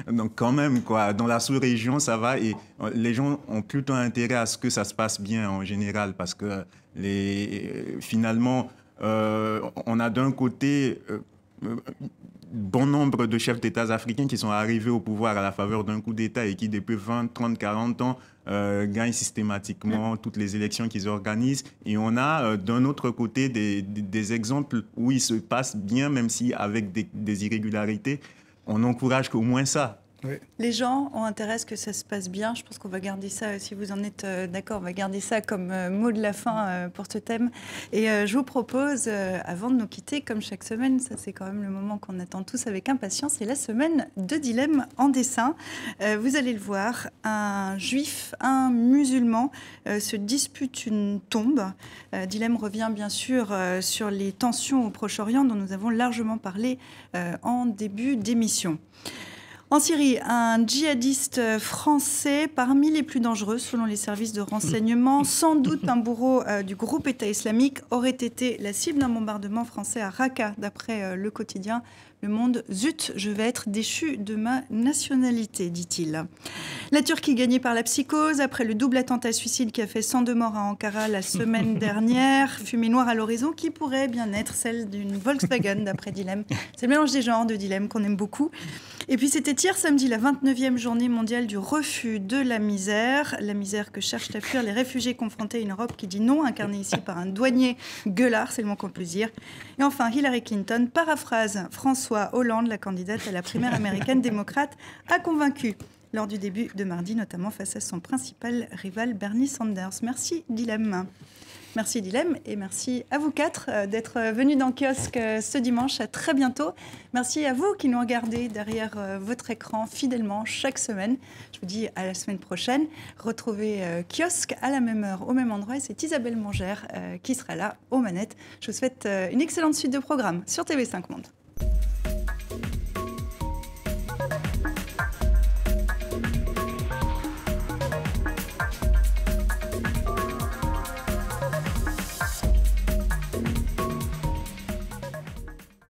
Donc quand même, quoi, dans la sous-région, ça va, et les gens ont plutôt intérêt à ce que ça se passe bien en général, parce que finalement, on a d'un côté bon nombre de chefs d'État africains qui sont arrivés au pouvoir à la faveur d'un coup d'État et qui, depuis 20, 30, 40 ans, gagnent systématiquement toutes les élections qu'ils organisent. Et on a, d'un autre côté, des exemples où il se passe bien, même si avec des irrégularités. On encourage qu'au moins ça. Oui. Les gens ont intérêt à ce que ça se passe bien. Je pense qu'on va garder ça, si vous en êtes d'accord, on va garder ça comme mot de la fin pour ce thème. Et je vous propose, avant de nous quitter, comme chaque semaine, ça c'est quand même le moment qu'on attend tous avec impatience, c'est la semaine de Dilemme en dessin. Vous allez le voir, un juif, un musulman se disputent une tombe. Dilemme revient bien sûr sur les tensions au Proche-Orient dont nous avons largement parlé en début d'émission. En Syrie, un djihadiste français parmi les plus dangereux selon les services de renseignement, sans doute un bourreau du groupe État islamique, aurait été la cible d'un bombardement français à Raqqa, d'après le quotidien Le Monde. Zut, je vais être déchu de ma nationalité, dit-il. La Turquie gagnée par la psychose après le double attentat suicide qui a fait 102 morts à Ankara la semaine dernière. Fumée noire à l'horizon qui pourrait bien être celle d'une Volkswagen, d'après Dilemme. C'est le mélange des genres de Dilemme qu'on aime beaucoup. Et puis c'était hier samedi, la 29e journée mondiale du refus de la misère que cherchent à fuir les réfugiés confrontés à une Europe qui dit non, incarnée ici par un douanier gueulard, c'est le moins qu'on puisse dire. Et enfin, Hillary Clinton paraphrase François Hollande, la candidate à la primaire américaine démocrate, a convaincu lors du début de mardi, notamment face à son principal rival Bernie Sanders. Merci Dilemme. Merci Dilemme et merci à vous quatre d'être venus dans Kiosque ce dimanche. À très bientôt. Merci à vous qui nous regardez derrière votre écran fidèlement chaque semaine. Je vous dis à la semaine prochaine. Retrouvez Kiosque à la même heure, au même endroit. Et c'est Isabelle Mangère qui sera là aux manettes. Je vous souhaite une excellente suite de programmes sur TV5 Monde.